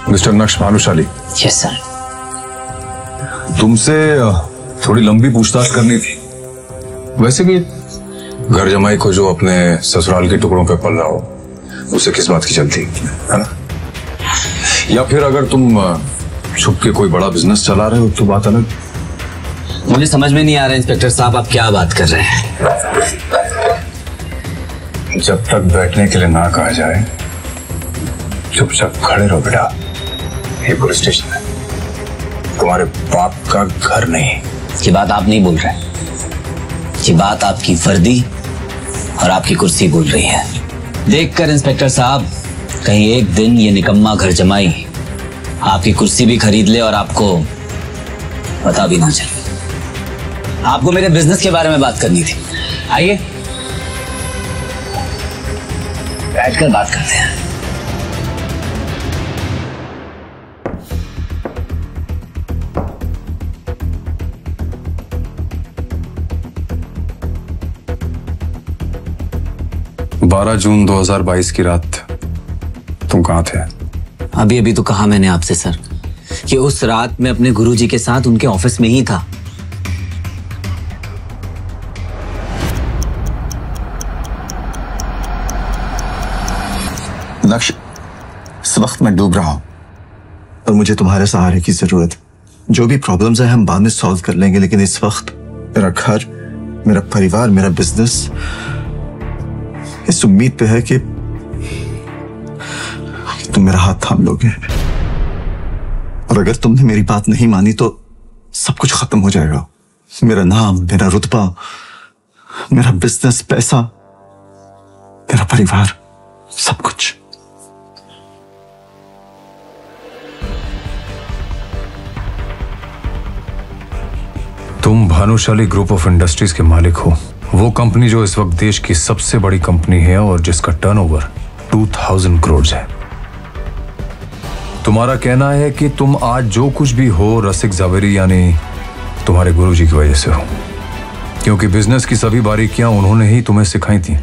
Mister नक्श Bhanushali. Yes sir. तुमसे थोड़ी लंबी पूछताछ करनी थी। वैसे भी घर जमाई को जो अपने ससुराल के टुकड़ों पे पल रहा हो, उसे किस बात की चलती है ना? या फिर अगर तुम छुप के कोई बड़ा बिजनेस चला रहे हो तो बात अलग। मुझे समझ में नहीं आ रहा इंस्पेक्टर साहब, आप क्या बात कर रहे हैं? जब तक बैठने के लिए ना कहा जाए चुपचाप खड़े रहो बेटा। ये पुलिस स्टेशन है, तुम्हारे बाप का घर नहीं। ये बात आप नहीं बोल रहे, ये बात आपकी वर्दी और आपकी कुर्सी बोल रही है। देखकर इंस्पेक्टर साहब, कहीं एक दिन ये निकम्मा घर जमाई आपकी कुर्सी भी खरीद ले और आपको पता भी ना चले। आपको मेरे बिजनेस के बारे में बात करनी थी। आइए बैठकर बात करते हैं। बारह जून 2022 की रात तुम कहां थे? अभी अभी तो कहा मैंने आपसे सर कि उस रात मैं अपने गुरुजी के साथ उनके ऑफिस में ही था। नक्श, इस वक्त मैं डूब रहा हूं और मुझे तुम्हारे सहारे की जरूरत है। जो भी प्रॉब्लम्स है हम बाद में सॉल्व कर लेंगे, लेकिन इस वक्त मेरा घर, मेरा परिवार, मेरा बिजनेस इस उम्मीद पे है कि तुम मेरा हाथ थाम लोगे। और अगर तुमने मेरी बात नहीं मानी तो सब कुछ खत्म हो जाएगा। मेरा नाम, मेरा रुतबा, मेरा बिजनेस, पैसा, मेरा परिवार, सब कुछ। तुम भानुशाली ग्रुप ऑफ इंडस्ट्रीज के मालिक हो, वो कंपनी जो इस वक्त देश की सबसे बड़ी कंपनी है और जिसका टर्नओवर 2000 करोड़ है। तुम्हारा कहना है कि तुम आज जो कुछ भी हो रसिक जावेरी यानी तुम्हारे गुरुजी की वजह से हो, क्योंकि बिजनेस की सभी बारीकियां उन्होंने ही तुम्हें सिखाई थी।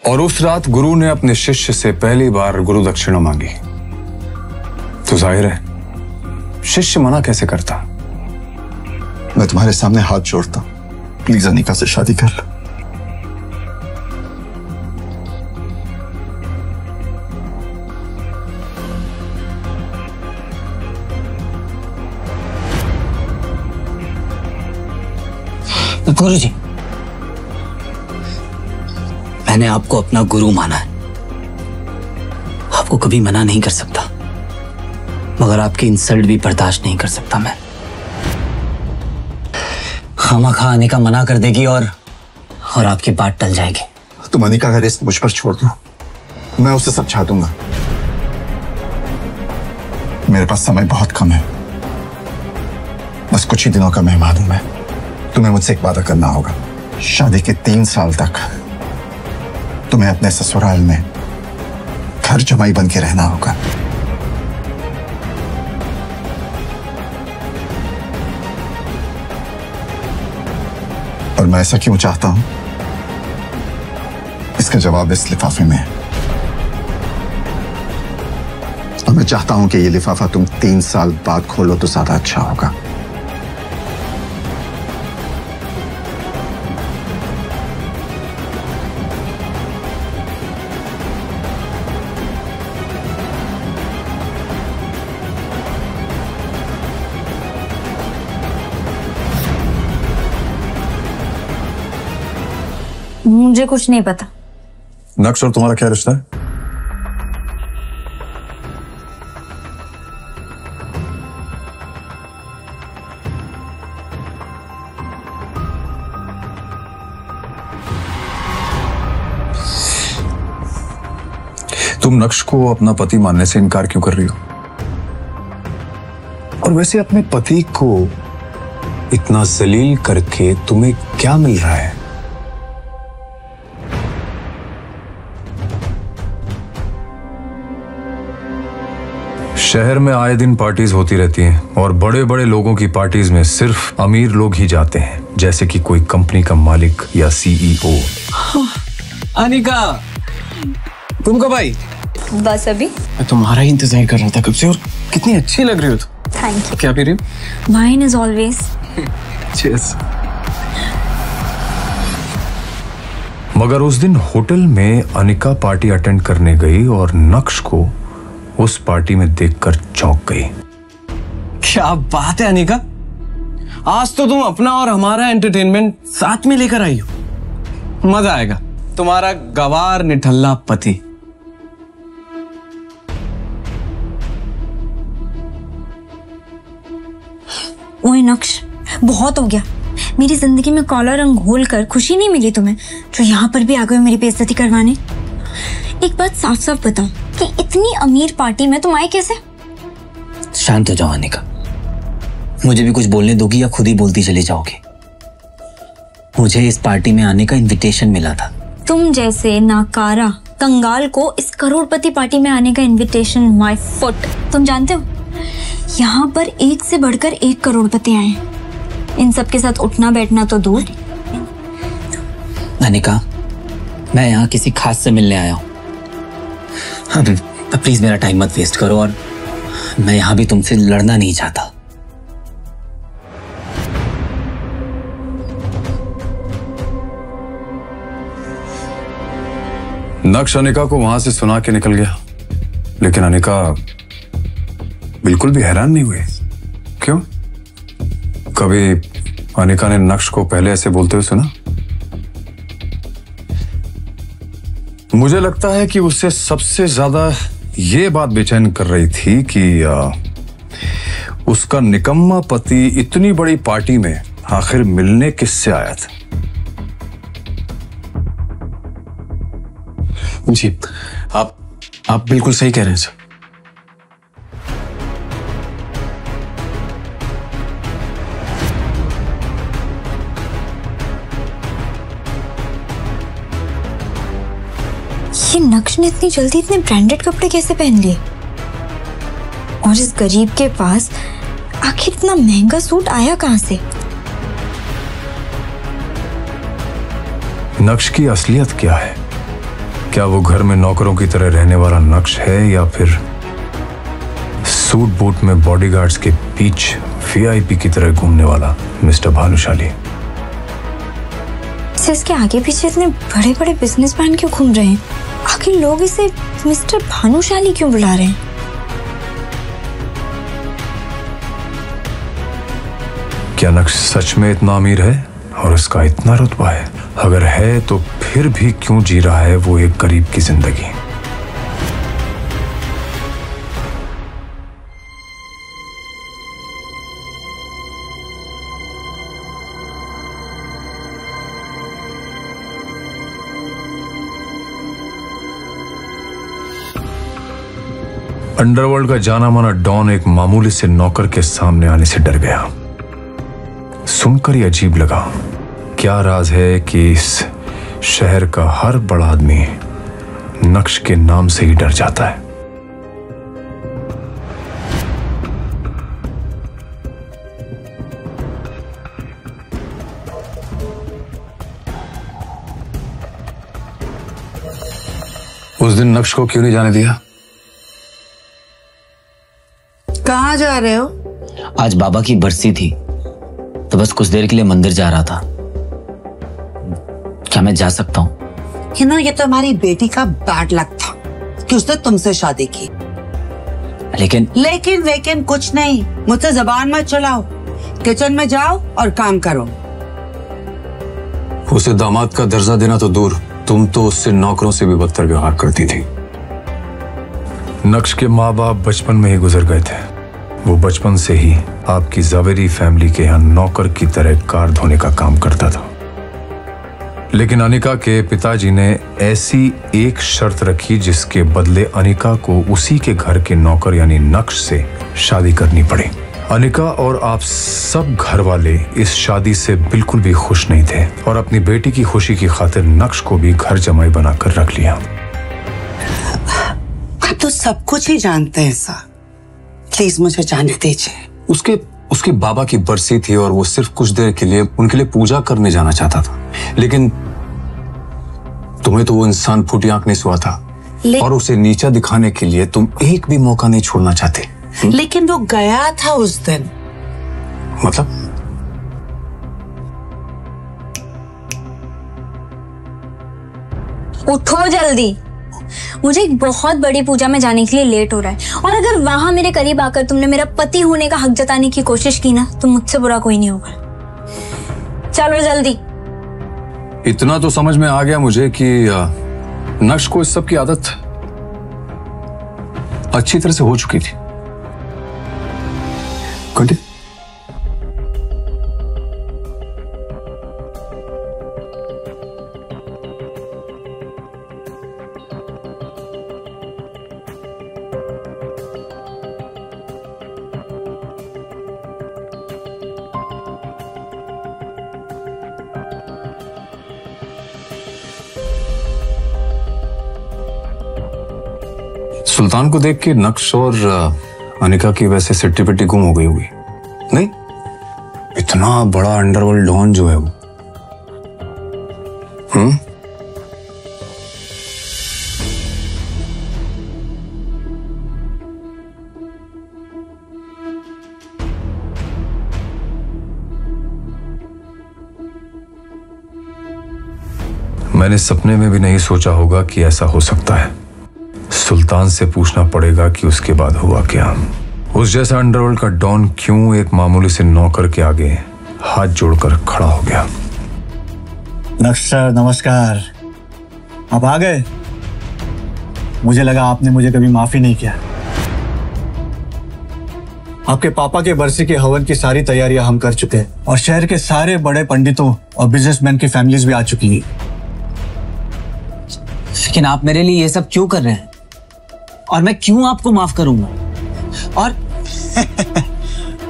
और उस रात गुरु ने अपने शिष्य से पहली बार गुरु दक्षिणा मांगी, तो जाहिर है शिष्य मना कैसे करता। मैं तुम्हारे सामने हाथ जोड़ता हूं, प्लीज अनिका से शादी कर लो। गुरुजी, मैंने आपको अपना गुरु माना है, आपको कभी मना नहीं कर सकता, मगर आपकी इंसल्ट भी बर्दाश्त नहीं कर सकता मैं। खामखा अनिका मना कर देगी और आपकी बात टल जाएगी। तुम अनिका का रिस्क मुझ पर छोड़ दो, मैं उसे समझा दूंगा। मेरे पास समय बहुत कम है, बस कुछ ही दिनों का मेहमान हूं मैं। तुम्हें मुझसे एक वादा करना होगा, शादी के 3 साल तक तुम्हें अपने ससुराल में घर जमाई बन के रहना होगा। और मैं ऐसा क्यों चाहता हूं, इसका जवाब इस लिफाफे में है। और मैं चाहता हूं कि ये लिफाफा तुम 3 साल बाद खोलो तो ज्यादा अच्छा होगा। मुझे कुछ नहीं पता। नक्श और तुम्हारा क्या रिश्ता है? तुम नक्श को अपना पति मानने से इनकार क्यों कर रही हो? और वैसे अपने पति को इतना जलील करके तुम्हें क्या मिल रहा है? शहर में आए दिन पार्टीज होती रहती हैं और बड़े बड़े लोगों की पार्टीज में सिर्फ अमीर लोग ही जाते हैं, जैसे कि कोई कंपनी का मालिक या CEO। अनिका, तुम कब आई? बस अभी। मैं तुम्हारा ही इंतजार कर रहा था कब से, और कितनी अच्छी लग रही हो तुम। Thank you. क्या पी रही हो? Wine is always. चीयर्स। मगर उस दिन होटल में अनिका पार्टी अटेंड करने गई और नक्श को उस पार्टी में देखकर चौंक गई। क्या बात है अनिका, आज तो तुम अपना और हमारा एंटरटेनमेंट साथ में लेकर आई हो। मजा आएगा। तुम्हारा गवार निठल्ला पति। ओए नक्श, बहुत हो गया। मेरी जिंदगी में काला रंग घोल कर खुशी नहीं मिली तुम्हें, जो यहाँ पर भी आ गए मेरी बेइज्जती करवाने। एक बात साफ साफ बताओ कि इतनी अमीर पार्टी में तुम आए कैसे? शांत हो जाओ अनिका, मुझे भी कुछ बोलने दोगी या खुद ही बोलती चली जाओगी? मुझे इस पार्टी में आने का इनविटेशन मिला था। तुम जैसे नाकारा कंगाल को इस करोड़पति पार्टी में आने का इनविटेशन माय फुट। तुम जानते हो यहाँ पर एक से बढ़कर एक करोड़पति आए। इन सब के साथ उठना बैठना तो दूर। अनिका, मैं यहाँ किसी खास से मिलने आया हूँ। अब प्लीज मेरा टाइम मत वेस्ट करो, और मैं यहाँ भी तुमसे लड़ना नहीं चाहता। नक्श अनिका को वहां से सुना के निकल गया, लेकिन अनिका बिल्कुल भी हैरान नहीं हुई। क्यों? कभी अनिका ने नक्श को पहले ऐसे बोलते हुए सुना? मुझे लगता है कि उसे सबसे ज्यादा ये बात बेचैन कर रही थी कि उसका निकम्मा पति इतनी बड़ी पार्टी में आखिर मिलने किससे आया था। जी, आप बिल्कुल सही कह रहे हैं सर। ये नक्श ने इतनी जल्दी इतने ब्रांडेड कपड़े कैसे पहन लिए? और इस गरीब के पास आखिर इतना महंगा सूट आया कहां से? नक्श की असलियत क्या है? क्या वो घर में नौकरों की तरह रहने वाला नक्श है, या फिर सूट बूट में बॉडीगार्ड्स के बीच वीआईपी की तरह घूमने वाला मिस्टर भानुशाली? इसके आगे पीछे इतने बड़े बड़े बिजनेसमैन क्यों घूम रहे हैं? आखिर लोग इसे मिस्टर भानुशाली क्यों बुला रहे हैं? क्या नक्श सच में इतना अमीर है और उसका इतना रुतबा है? अगर है तो फिर भी क्यों जी रहा है वो एक गरीब की जिंदगी? अंडरवर्ल्ड का जाना माना डॉन एक मामूली से नौकर के सामने आने से डर गया। सुनकर ही अजीब लगा। क्या राज है कि इस शहर का हर बड़ा आदमी नक्श के नाम से ही डर जाता है? उस दिन नक्श को क्यों नहीं जाने दिया? कहाँ जा रहे हो? आज बाबा की बरसी थी, तो बस कुछ देर के लिए मंदिर जा रहा था। क्या मैं जा सकता हूँ? ये तो हमारी बेटी का बैड लक था कि उसने तुमसे शादी की। लेकिन कुछ नहीं। मुझसे जबान मत चलाओ। किचन में जाओ और काम करो। उसे दामाद का दर्जा देना तो दूर, तुम तो उससे नौकरों से भी बदतर व्यवहार करती थी। नक्श के माँ बाप बचपन में ही गुजर गए थे। वो बचपन से ही आपकी जवेरी फैमिली के यहाँ नौकर की तरह कार धोने का काम करता था। लेकिन अनिका के पिताजी ने ऐसी एक शर्त रखी जिसके बदले अनिका को उसी के घर के नौकर यानी नक्श से शादी करनी पड़ी। अनिका और आप सब घर वाले इस शादी से बिल्कुल भी खुश नहीं थे और अपनी बेटी की खुशी की खातिर नक्श को भी घर जमाई बनाकर रख लिया। आप तो सब कुछ ही जानते हैं सर, प्लीज मुझे जाने दीजिए। उसके बाबा की बरसी थी और वो सिर्फ कुछ देर के लिए उनके लिए पूजा करने जाना चाहता था, लेकिन तुम्हें तो वो इंसान फूटी आंख नहीं सुहा था। और उसे नीचा दिखाने के लिए तुम एक भी मौका नहीं छोड़ना चाहते। लेकिन वो गया था उस दिन। मतलब उठो जल्दी, मुझे एक बहुत बड़ी पूजा में जाने के लिए लेट हो रहा है, और अगर वहां मेरे करीब आकर तुमने मेरा पति होने का हक जताने की कोशिश की ना, तो मुझसे बुरा कोई नहीं होगा। चलो जल्दी। इतना तो समझ में आ गया मुझे कि नक्श को इस सब की आदत अच्छी तरह से हो चुकी थी। कंटिन्यू। सुल्तान को देख के नक्श और अनिका की वैसे सिट्टी पिट्टी गुम हो गई होगी। नहीं, इतना बड़ा अंडरवर्ल्ड डॉन जो है वो। मैंने सपने में भी नहीं सोचा होगा कि ऐसा हो सकता है। सुल्तान से पूछना पड़ेगा कि उसके बाद हुआ क्या। उस जैसा अंडरवर्ल्ड का डॉन क्यों एक मामूली से नौकर के आगे हाथ जोड़कर खड़ा हो गया। नक्श सर नमस्कार, आप आ गए। मुझे लगा आपने मुझे कभी माफी नहीं किया। आपके पापा के बरसी के हवन की सारी तैयारियां हम कर चुके हैं, और शहर के सारे बड़े पंडितों और बिजनेसमैन की फैमिलीज भी आ चुकी हैं। लेकिन आप मेरे लिए ये सब क्यों कर रहे हैं, और मैं क्यों आपको माफ करूंगा? और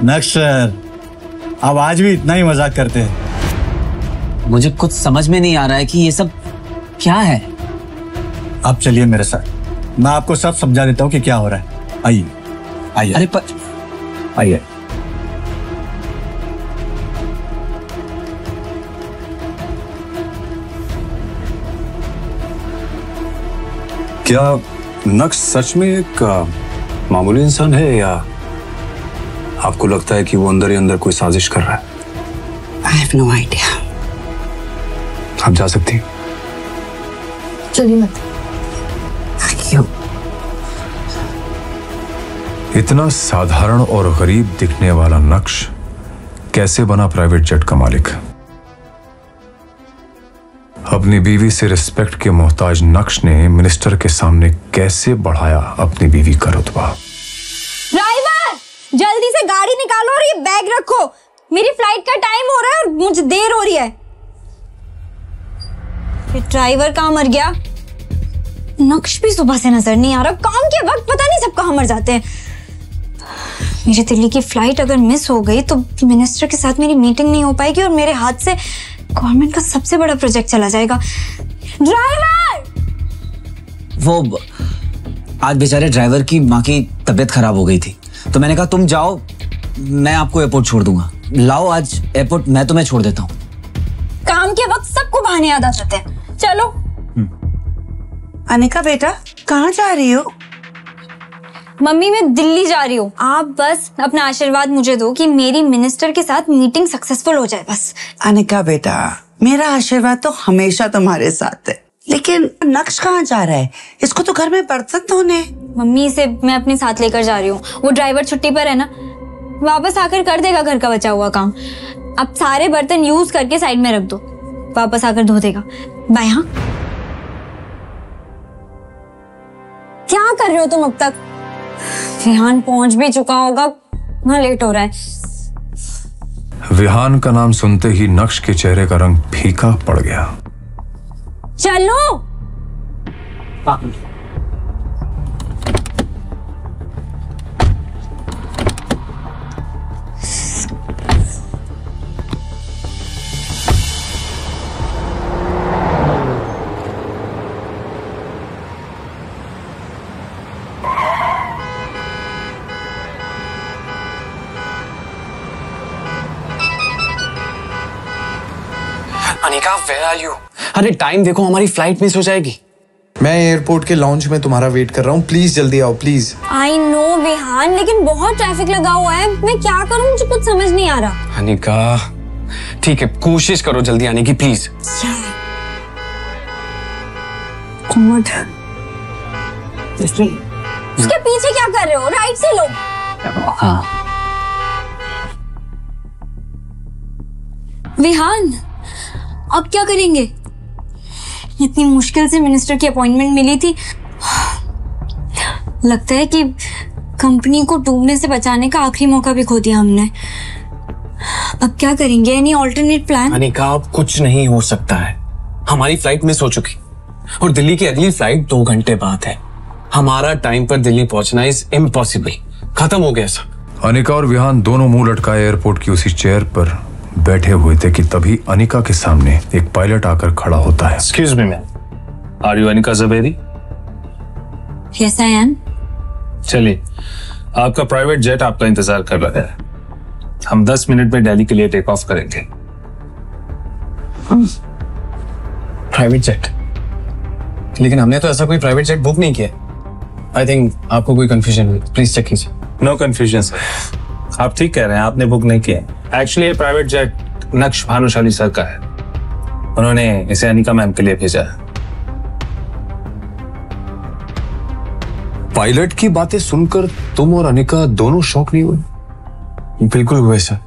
नक्श सर, आप आज भी इतना ही मजाक करते हैं। मुझे कुछ समझ में नहीं आ रहा है कि ये सब क्या है। आप चलिए मेरे साथ, मैं आपको सब समझा देता हूँ कि क्या हो रहा है। आइए आइए। अरे आइए। क्या नक्श सच में एक मामूली इंसान है, या आपको लगता है कि वो अंदर ही अंदर कोई साजिश कर रहा है? I have no idea. आप जा सकती हैं। चलिए मत। क्यों? इतना साधारण और गरीब दिखने वाला नक्श कैसे बना प्राइवेट जेट का मालिक? अपनी बीवी से रिस्पेक्ट के मोहताज नक्श ने मिनिस्टर के सामने कैसे बढ़ाया अपनी बीवी का रुतबा? ड्राइवर, जल्दी से गाड़ी निकालो और ये बैग रखो। मेरी फ्लाइट का टाइम हो रहा है और मुझे देर हो रही है। ये ड्राइवर कहाँ मर गया? नक्श भी सुबह से नजर नहीं आ रहा। काम के वक्त पता नहीं सब कहाँ मर जाते हैं। मेरी दिल्ली की फ्लाइट अगर मिस हो गई तो मिनिस्टर के साथ मेरी मीटिंग नहीं हो पाएगी, और मेरे हाथ से गवर्नमेंट का सबसे बड़ा प्रोजेक्ट चला जाएगा। ड्राइवर! वो आज बेचारे ड्राइवर की माँ की तबीयत खराब हो गई थी, तो मैंने कहा तुम जाओ, मैं आपको एयरपोर्ट छोड़ दूंगा। लाओ आज एयरपोर्ट मैं तुम्हें छोड़ देता हूँ। काम के वक्त सबको बहाने याद आ जाते हैं। चलो। अनिका बेटा, कहाँ जा रही हो? मम्मी मैं दिल्ली जा रही हूँ। आप बस अपना आशीर्वाद मुझे दो कि मेरी मिनिस्टर के साथ मीटिंग सक्सेसफुल हो जाए बस। अनिका बेटा, मेरा आशीर्वाद तो हमेशा तुम्हारे साथ है, लेकिन नक्श कहाँ जा रहा है? इसको तो घर में बर्तन धोने। मम्मी इसे मैं अपने साथ लेकर जा रही हूँ। वो ड्राइवर छुट्टी पर है ना, वापस आकर कर देगा घर का बचा हुआ काम। अब सारे बर्तन यूज करके साइड में रख दो, वापस आकर धो देगा। बाय। हाँ, क्या कर रहे हो तुम अब तक? विहान पहुंच भी चुका होगा, वहां लेट हो रहा है। विहान का नाम सुनते ही नक्श के चेहरे का रंग फीका पड़ गया। चलो। Anika, where are you? अरे टाइम देखो, हमारी फ्लाइट मिस हो जाएगी। मैं एयरपोर्ट के लॉन्च में तुम्हारा वेट कर रहा हूँ, प्लीज जल्दी आओ प्लीज। आई नो विहान, लेकिन बहुत ट्रैफिक लगा हुआ है, मैं क्या करूँ, मुझे कुछ समझ नहीं आ रहा। अनिका ठीक है, कोशिश करो जल्दी आने की प्लीज। उसके पीछे क्या कर रहे हो, राइट से लो। हाँ विहान, अब क्या करेंगे? इतनी मुश्किल से मिनिस्टर की अपॉइंटमेंट मिली थी। लगता है कि कंपनी को डूबने से बचाने का आखिरी मौका भी खो दिया हमने। अब क्या करेंगे? Any alternate plan? अनिका अब कुछ नहीं हो सकता है, हमारी फ्लाइट मिस हो चुकी और दिल्ली की अगली फ्लाइट 2 घंटे बाद है। हमारा टाइम पर दिल्ली पहुंचना इज इम्पॉसिबल, खत्म हो गया सब। अनिका और विहान दोनों मुंह लटकाए एयरपोर्ट की उसी चेयर पर बैठे हुए थे कि तभी अनिका के सामने एक पायलट आकर खड़ा होता है। Excuse me ma'am, are you Anika Jaberi? Yes I am. चलिए, आपका प्राइवेट जेट आपका इंतजार कर रहा है। हम 10 मिनट में दिल्ली के लिए टेक ऑफ करेंगे। Private jet? लेकिन हमने तो ऐसा कोई प्राइवेट जेट बुक नहीं किया। आई थिंक आपको कोई कंफ्यूजन हुई, प्लीज चेक कीजिए। नो कंफ्यूजन सर, आप ठीक कह रहे हैं, आपने बुक नहीं किया। एक्चुअली ये प्राइवेट जेट नक्श भानुशाली सर का है, उन्होंने इसे अनिका मैम के लिए भेजा है। पायलट की बातें सुनकर तुम और अनिका दोनों शॉक नहीं हुए? बिल्कुल हुए सर,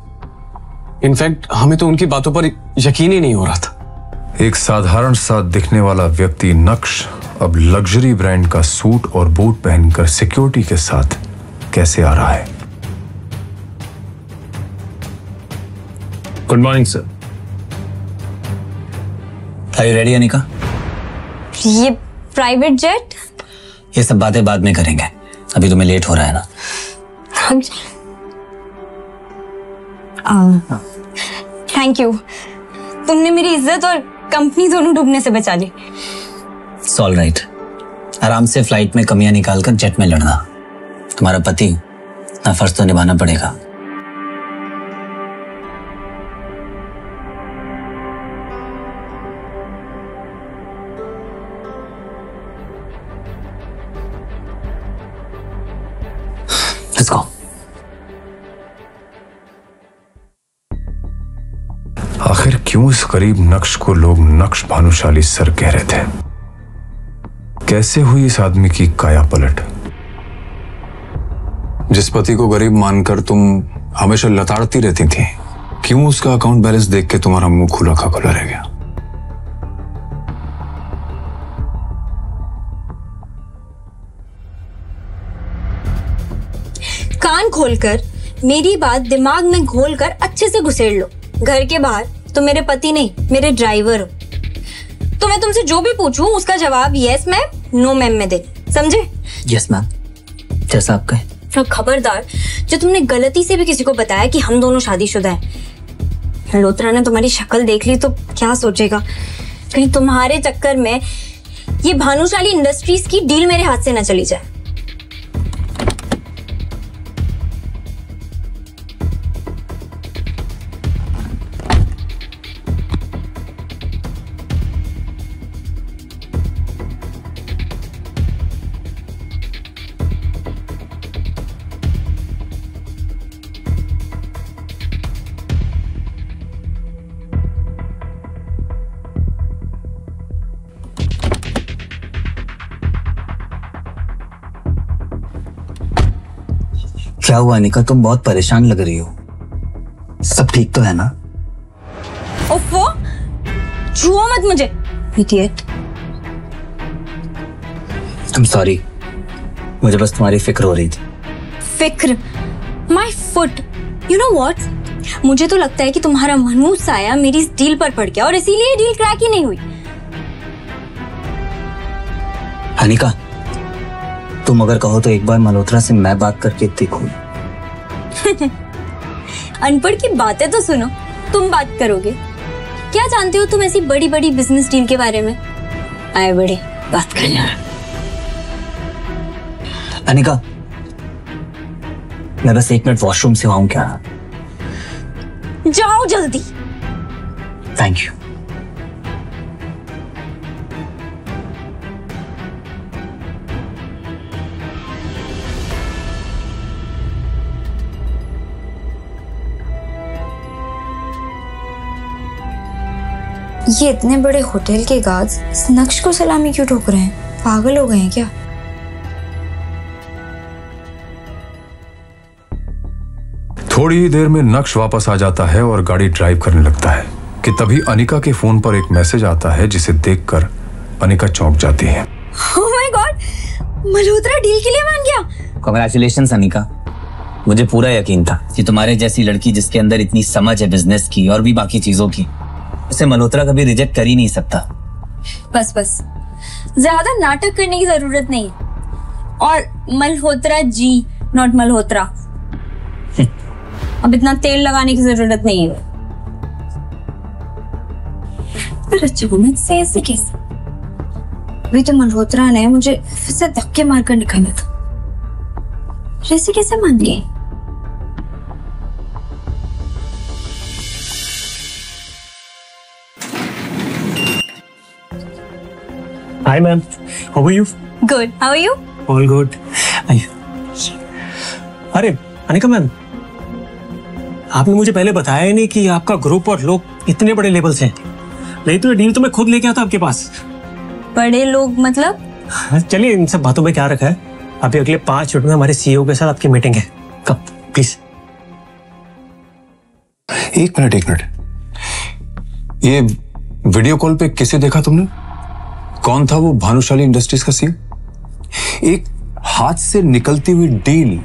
इनफैक्ट हमें तो उनकी बातों पर यकीन ही नहीं हो रहा था। एक साधारण सा दिखने वाला व्यक्ति नक्श अब लग्जरी ब्रांड का सूट और बूट पहनकर सिक्योरिटी के साथ कैसे आ रहा है? Good morning sir. Are you ready Anika? ये प्राइवेट जेट? ये सब बातें बाद में करेंगे, अभी तुम्हें लेट हो रहा है ना। थैंक यू, तुमने मेरी इज्जत और कंपनी दोनों डूबने से बचा ली। ऑल राइट, आराम से फ्लाइट में कमियां निकालकर जेट में लड़ना। तुम्हारा पति ना, फर्ज तो निभाना पड़ेगा। Let's go. आखिर क्यों इस गरीब नक्श को लोग नक्श भानुशाली सर कह रहे थे? कैसे हुई इस आदमी की काया पलट? जिस पति को गरीब मानकर तुम हमेशा लताड़ती रहती थी, क्यों उसका अकाउंट बैलेंस देख के तुम्हारा मुंह खुला का खुला रह गया? कान खोलकर मेरी बात दिमाग में घोलकर अच्छे से घुसेड़ लो। घर के बाहर तो मेरे पति नहीं, मेरे ड्राइवर हो। तो मैं तुमसे जो भी पूछूं उसका जवाब यस मैम, नो मैम में दे, समझे? यस मैम, जैसा आप कहें। और खबरदार, जो तुमने गलती से भी किसी को बताया कि हम दोनों शादीशुदा हैं, लोत्रा ने तुम्हारी शक्ल देख ली तो क्या सोचेगा? कहीं तुम्हारे चक्कर में ये भानुशाली इंडस्ट्रीज की डील मेरे हाथ से न चली जाए। क्या हुआ अनिका, तुम बहुत परेशान लग रही हो। सब ठीक तो है ना? ओफो, छुओ मत मुझे, इडियट। I'm sorry, मुझे बस तुम्हारी फिक्र हो रही थी। फिक्र? My foot. You know what, मुझे तो लगता है कि तुम्हारा मनूस साया मेरी इस डील पर पड़ गया और इसीलिए डील क्रैक ही नहीं हुई। अनिका, तुम अगर कहो तो एक बार मल्होत्रा से मैं बात करके देखूं। अनपढ़ की बातें तो सुनो, तुम बात करोगे? क्या जानते हो तुम ऐसी बड़ी बड़ी बिजनेस डील के बारे में? आए बड़े, बात करना। अनिका, मैं बस 1 मिनट वॉशरूम से आऊं क्या? जाओ जल्दी। Thank you. ये इतने बड़े होटल के गार्ड्स इस नक्श को सलामी क्यों ठोक रहे हैं? पागल हो गए हैं क्या? थोड़ी ही देर में नक्श वापस आ जाता है और गाड़ी ड्राइव करने लगता है कि तभी अनिका के फोन पर एक मैसेज आता है जिसे देखकर अनिका चौंक जाती है। Oh my God, Malhotra deal के लिए मान गया। कांग्रेचुलेशंस अनिका, मुझे पूरा यकीन था कि तुम्हारे जैसी लड़की जिसके अंदर इतनी समझ है बिजनेस की और भी बाकी चीजों की, उसे मल्होत्रा कभी रिजेक्ट कर ही नहीं सकता। बस बस, ज्यादा नाटक करने की जरूरत नहीं। और मल्होत्रा जी, नॉट मल्होत्रा। अब इतना तेल लगाने की जरूरत नहीं है। पर अचानक से ऐसे कैसे? अभी तो मल्होत्रा ने मुझे फिर से धक्के मारकर निकाला था, ऐसे कैसे मान गए? Hi ma'am, how are you? Good, how are you? All good. अरे अनिका मैम, आपने मुझे पहले बताया ही नहीं कि आपका ग्रुप और लोग इतने बड़े लेवल से हैं। नहीं तो ये डील तो मैं खुद लेके आता आपके पास। बड़े लोग मतलब? चलिए इन सब बातों में क्या रखा है। अभी अगले 5 मिनट में हमारे सीईओ के साथ आपकी मीटिंग है। कब प्लीज। एक मिनट, ये वीडियो कॉल पे किसे देखा तुमने? कौन था वो भानुशाली इंडस्ट्रीज का सीईओ? एक हाथ से निकलती हुई डील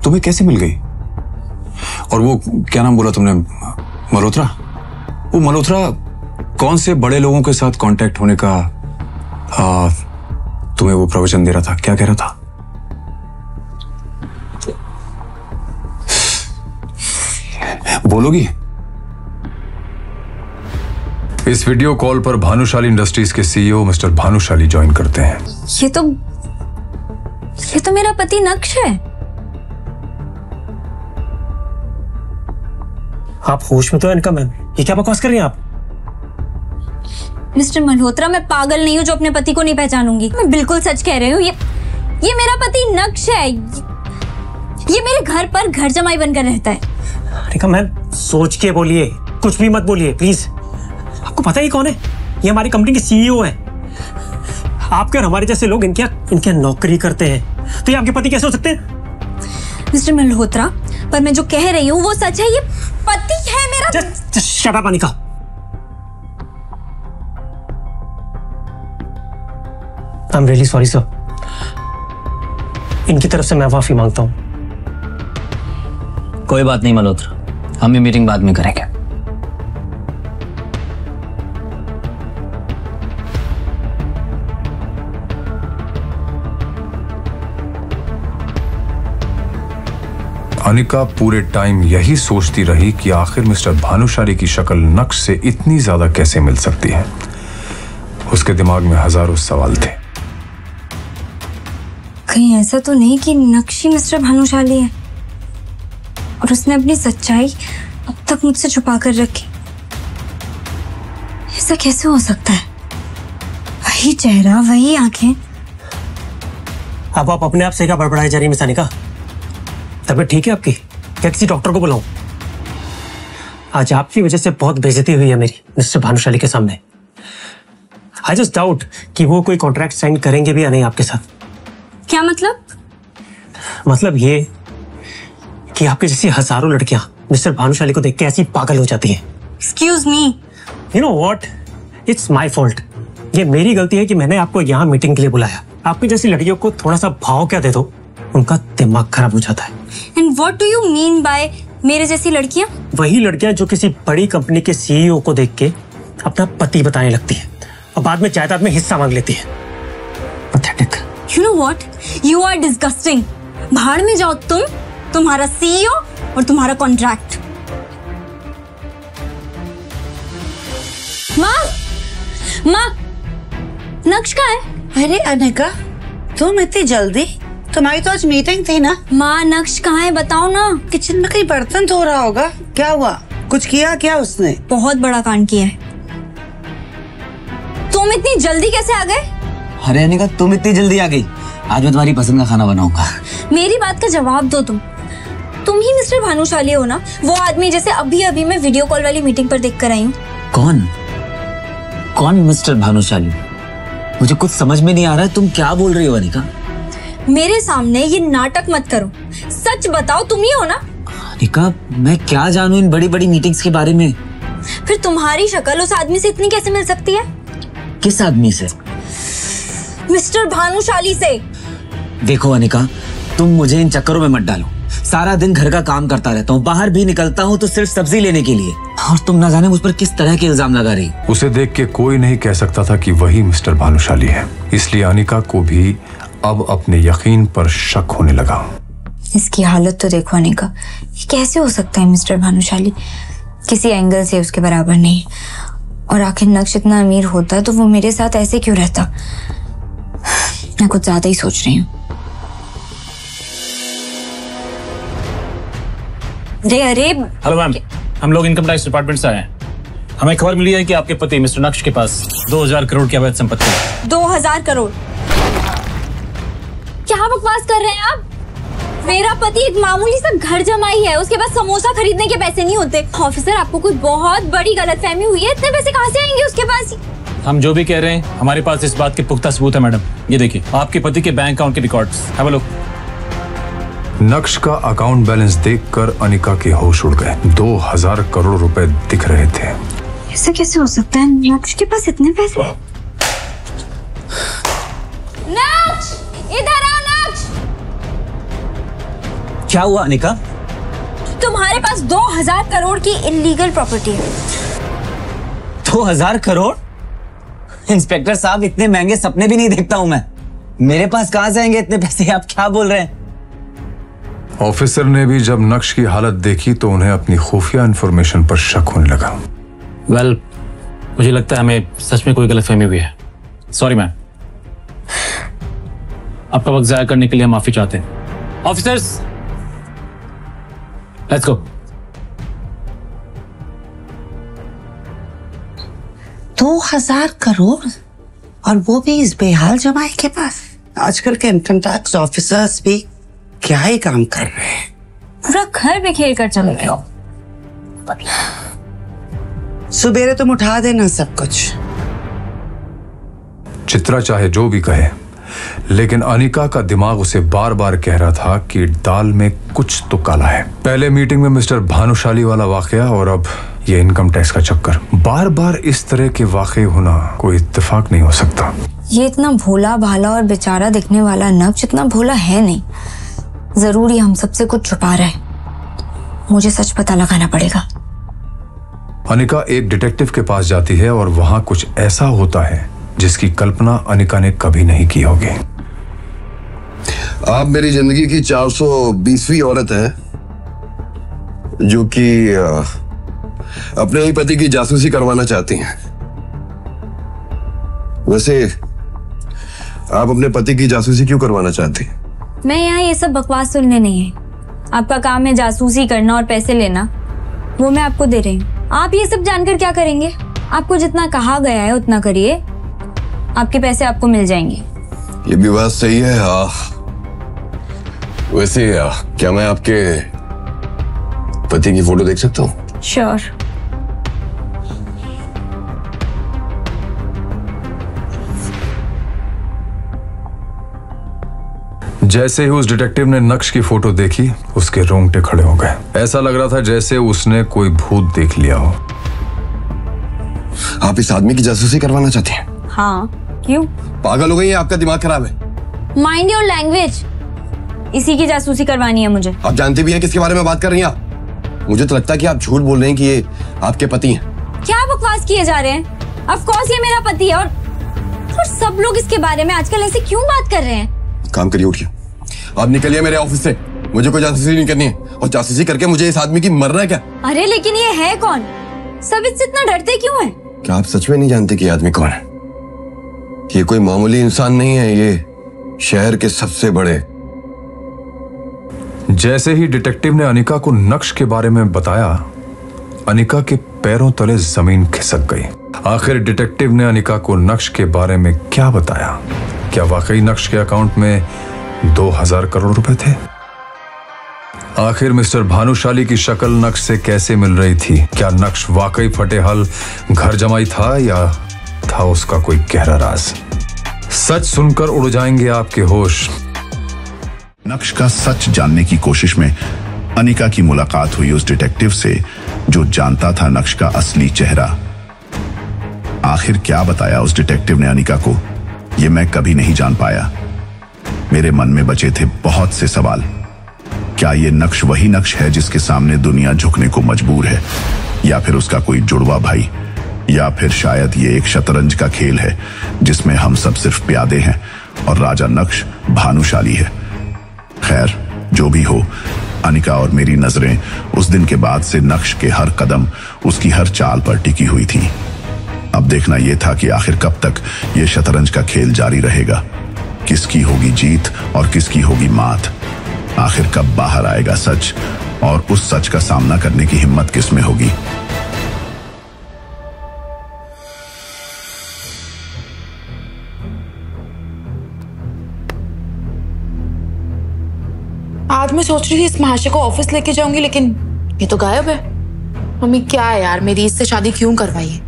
तुम्हें कैसे मिल गई? और वो क्या नाम बोला तुमने, मल्होत्रा? वो मल्होत्रा कौन से बड़े लोगों के साथ कांटेक्ट होने का तुम्हें वो प्रवचन दे रहा था? क्या कह रहा था? बोलोगी? इस वीडियो कॉल पर भानुशाली इंडस्ट्रीज के सीईओ मिस्टर भानुशाली ज्वाइन करते हैं। ये तो मेरा पति नक्श है। आप होश में तो है इनका मैम, ये क्या बकवास कर रही हैं आप? मिस्टर मल्होत्रा, मैं पागल नहीं हूँ जो अपने पति को नहीं पहचानूंगी। मैं बिल्कुल सच कह रही हूँ। ये मेरा पति नक्श है। ये मेरे घर पर घर जमाई बनकर रहता है। अनिका मैम, सोच के बोलिए, कुछ भी मत बोलिए प्लीज। आपको पता ही कौन है? ये हमारी कंपनी के सीईओ हैं। आपके और हमारे जैसे लोग इनके नौकरी करते हैं, तो ये आपके पति कैसे हो सकते हैं? मिस्टर मल्होत्रा, पर मैं जो कह रही हूँ वो सच है। ये पति है मेरा। Just shut up, Anika. I'm really sorry, sir. इनकी तरफ से मैं माफी मांगता हूँ। कोई बात नहीं मल्होत्रा, हम ये मीटिंग बाद में करेंगे। अनिका पूरे टाइम यही सोचती रही कि आखिर मिस्टर भानुशाली की शक्ल नक्श से इतनी ज्यादा कैसे मिल सकती है। उसके दिमाग में हजारों सवाल थे। कहीं ऐसा तो नहीं कि नक्श ही मिस्टर भानुशाली है और उसने अपनी सच्चाई अब तक मुझसे छुपा कर रखी? ऐसा कैसे हो सकता है? वही चेहरा, वही आंखें। अब आप अपने आप से क्या बड़बड़ाई जा रही है मिस अनिका? तबीयत ठीक है आपकी? क्या किसी डॉक्टर को बुलाऊं? आज आपकी वजह से बहुत बेइज्जती हुई है मेरी मिस्टर भानुशाली के सामने। आई जस्ट डाउट कि वो कोई कॉन्ट्रैक्ट साइन करेंगे भी या नहीं आपके साथ। क्या मतलब? मतलब ये कि आपके जैसी हजारों लड़कियां मिस्टर भानुशाली को देख के ऐसी पागल हो जाती हैं। Excuse me. You know what, it's my fault. ये मेरी गलती है कि मैंने आपको यहाँ मीटिंग के लिए बुलाया। आपकी जैसी लड़कियों को थोड़ा सा भाव क्या दे दो, उनका दिमाग खराब हो जाता है। And what do you mean by मेरे जैसी लड़कियां? वही लड़कियां जो किसी बड़ी कंपनी के सीईओ को देख के अपना पति बताने लगती है और बाद में जायदाद में हिस्सा मांग लेती है। Pathetic. You know what, you are disgusting. भाड़ में जाओ तुम, तुम्हारा सीईओ और तुम्हारा कॉन्ट्रैक्ट। माँ, नक्श कहाँ है? अरे अनिका, तुम इतनी जल्दी? तुम्हारी तो आज मीटिंग थी ना। माँ, नक्श कहाँ है बताओ ना। किचन में कहीं बर्तन धो रहा होगा। क्या हुआ? कुछ किया क्या उसने? बहुत बड़ा कांड किया है। तुम इतनी जल्दी कैसे आ गए? अरे अनिका, तुम इतनी जल्दी आ गई? आज मैं तुम्हारी पसंद का खाना बनाऊंगा। मेरी बात का जवाब दो। तुम ही मिस्टर भानुशाली हो ना? वो आदमी जैसे अभी अभी मैं वीडियो कॉल वाली मीटिंग पर देख कर आई हूँ। कौन? कौन मिस्टर भानुशाली? मुझे कुछ समझ में नहीं आ रहा है, तुम क्या बोल रही हो अनिका? मेरे सामने ये नाटक मत करो, सच बताओ, तुम ही हो ना? अनिका, मैं क्या जानूं इन बड़ी बड़ी मीटिंग्स के बारे में? फिर तुम्हारी शक्ल उस आदमी से इतनी कैसे मिल सकती है? किस आदमी से? मिस्टर भानुशाली से। देखो अनिका, तुम मुझे इन चक्करों में मत डालो। सारा दिन घर का काम करता रहता हूँ, बाहर भी निकलता हूँ तो सिर्फ सब्जी लेने के लिए, और तुम ना जाने मुझ पर किस तरह के इल्जाम लगा रही। उसे देख के कोई नहीं कह सकता था कि वही मिस्टर भानुशाली है, इसलिए अनिका को भी अब अपने यकीन पर शक होने लगा। इसकी हालत तो देखो अनिका, ये कैसे हो सकता है मिस्टर भानुशाली? किसी एंगल से उसके बराबर नहीं। और आखिर नक्श इतना अमीर होता तो वो मेरे साथ ऐसे क्यों रहता? मैं कुछ ज्यादा ही सोच रही हूँ। अरे हेलो मैम, हम लोग इनकम टैक्स डिपार्टमेंट से आए हैं। हमें खबर मिली है कि आपके पति मिस्टर नक्श के पास 2000 करोड़ की अवैध संपत्ति है। 2000 करोड़? क्या बकवास कर रहे हैं आप? मेरा पति एक मामूली सा घर जमाई है, उसके पास समोसा खरीदने के पैसे नहीं होते। ऑफिसर, आपको कोई बहुत बड़ी गलतफहमी हुई है, इतने पैसे कहाँ से आएंगे उसके पास? हम जो भी कह रहे हैं, हमारे पास इस बात के पुख्ता सबूत है मैडम। ये देखिए, आपके पति के बैंक अकाउंट के रिकॉर्ड्स। Have a look. नक्श का अकाउंट बैलेंस देखकर अनिका के होश उड़ गए। 2000 करोड़ रुपए दिख रहे थे। ऐसा कैसे हो सकता है? नक्श के पास इतने पैसे? नक्श, इधर आ नक्श। क्या हुआ अनिका? तुम्हारे पास 2000 करोड़ की इलीगल प्रॉपर्टी है। 2000 करोड़? इंस्पेक्टर साहब, इतने महंगे सपने भी नहीं देखता हूं मैं। मेरे पास कहां से आएंगे इतने पैसे? आप क्या बोल रहे हैं? ऑफिसर ने भी जब नक्श की हालत देखी तो उन्हें अपनी खुफिया इंफॉर्मेशन पर शक होने लगा। वेल, मुझे लगता है हमें सच में कोई गलतफहमी हुई है। सॉरी मैम, आपका वक्त जाया करने के लिए हम माफी चाहते हैं। Officers, let's go. 2000 करोड़, और वो भी इस बेहाल जमाई के पास? आजकल के इनकम टैक्स ऑफिसर्स भी क्या ही काम कर रहे हैं। पूरा घर बिखेर कर चले गए। सुबेरे तुम उठा देना सब कुछ। चित्रा चाहे जो भी कहे, लेकिन अनिका का दिमाग उसे बार बार कह रहा था कि दाल में कुछ तो काला है। पहले मीटिंग में मिस्टर भानुशाली वाला वाकया, और अब ये इनकम टैक्स का चक्कर। बार बार इस तरह के वाकये होना कोई इत्तेफाक नहीं हो सकता। ये इतना भोला भाला और बेचारा दिखने वाला नक्श इतना भोला है नहीं। जरूर ये हम सबसे कुछ छुपा रहा है। मुझे सच पता लगाना पड़ेगा। अनिका एक डिटेक्टिव के पास जाती है और वहां कुछ ऐसा होता है जिसकी कल्पना अनिका ने कभी नहीं की होगी। आप मेरी जिंदगी की 420वीं औरत है जो कि अपने ही पति की जासूसी करवाना चाहती हैं। वैसे आप अपने पति की जासूसी क्यों करवाना चाहती हैं? मैं यहाँ ये सब बकवास सुनने नहीं है। आपका काम है जासूसी करना और पैसे लेना, वो मैं आपको दे रही हूँ। आप ये सब जानकर क्या करेंगे? आपको जितना कहा गया है उतना करिए, आपके पैसे आपको मिल जाएंगे। ये भी बात सही है। वैसे क्या मैं आपके पति की फोटो देख सकता हूँ? श्योर। जैसे ही उस डिटेक्टिव ने नक्श की फोटो देखी, उसके रोंगटे खड़े हो गए। ऐसा लग रहा था जैसे उसने कोई भूत देख लिया हो। आप इस आदमी की जासूसी करवाना चाहती हैं? हाँ, क्यों? पागल हो गई है? आपका दिमाग खराब है? Mind your language. इसी की जासूसी करवानी है मुझे। आप जानते भी हैं किसके बारे में बात कर रही हैं आप? मुझे तो लगता है कि आप झूठ बोल रहे हैं कि ये आपके पति हैं। क्या बकवास किए जा रहे हैं? ऑफ कोर्स ये मेरा पति है, और सब लोग इसके बारे में आजकल ऐसे क्यों बात कर रहे हैं? काम करिए, उठिए। आप निकलिए मेरे ऑफिस से। मुझे कोई जासूसी नहीं करनी है, और जासूसी करके मुझे इस आदमी की मरना है क्या? अरे लेकिन ये है कौन? सब इससे इतना डरते क्यों हैं? क्या आप सच में नहीं जानते कि ये आदमी कौन है? ये कोई मामूली इंसान नहीं है, ये शहर के सबसे बड़े। जैसे ही डिटेक्टिव ने अनिका को नक्श के बारे में बताया, अनिका के पैरों तले जमीन खिसक गई। आखिर डिटेक्टिव ने अनिका को नक्श के बारे में क्या बताया? क्या वाकई नक्श के अकाउंट में 2000 करोड़ रुपए थे? आखिर मिस्टर भानुशाली की शक्ल नक्श से कैसे मिल रही थी? क्या नक्श वाकई फटेहल घर जमाई था, या था उसका कोई गहरा राज। सच सुनकर उड़ जाएंगे आपके होश। नक्श का सच जानने की कोशिश में अनिका की मुलाकात हुई उस डिटेक्टिव से जो जानता था नक्श का असली चेहरा। आखिर क्या बताया उस डिटेक्टिव ने अनिका को, यह मैं कभी नहीं जान पाया। मेरे मन में बचे थे बहुत से सवाल। क्या यह नक्श वही नक्श है जिसके सामने दुनिया झुकने को मजबूर है, या फिर उसका कोई जुड़वा भाई, या फिर शायद ये एक शतरंज का खेल है जिसमें हम सब सिर्फ प्यादे हैं और राजा नक्श भानुशाली है। खैर, जो भी हो, अनिका और मेरी नजरें उस दिन के बाद से नक्श के हर कदम, उसकी हर चाल पर टिकी हुई थी। अब देखना यह था कि आखिर कब तक यह शतरंज का खेल जारी रहेगा। किसकी होगी जीत और किसकी होगी मात। आखिर कब बाहर आएगा सच, और उस सच का सामना करने की हिम्मत किस में होगी। आज मैं सोच रही थी इस महाशय को ऑफिस लेके जाऊंगी, लेकिन ये तो गायब है। मम्मी क्या है यार, मेरी इससे शादी क्यों करवाई है?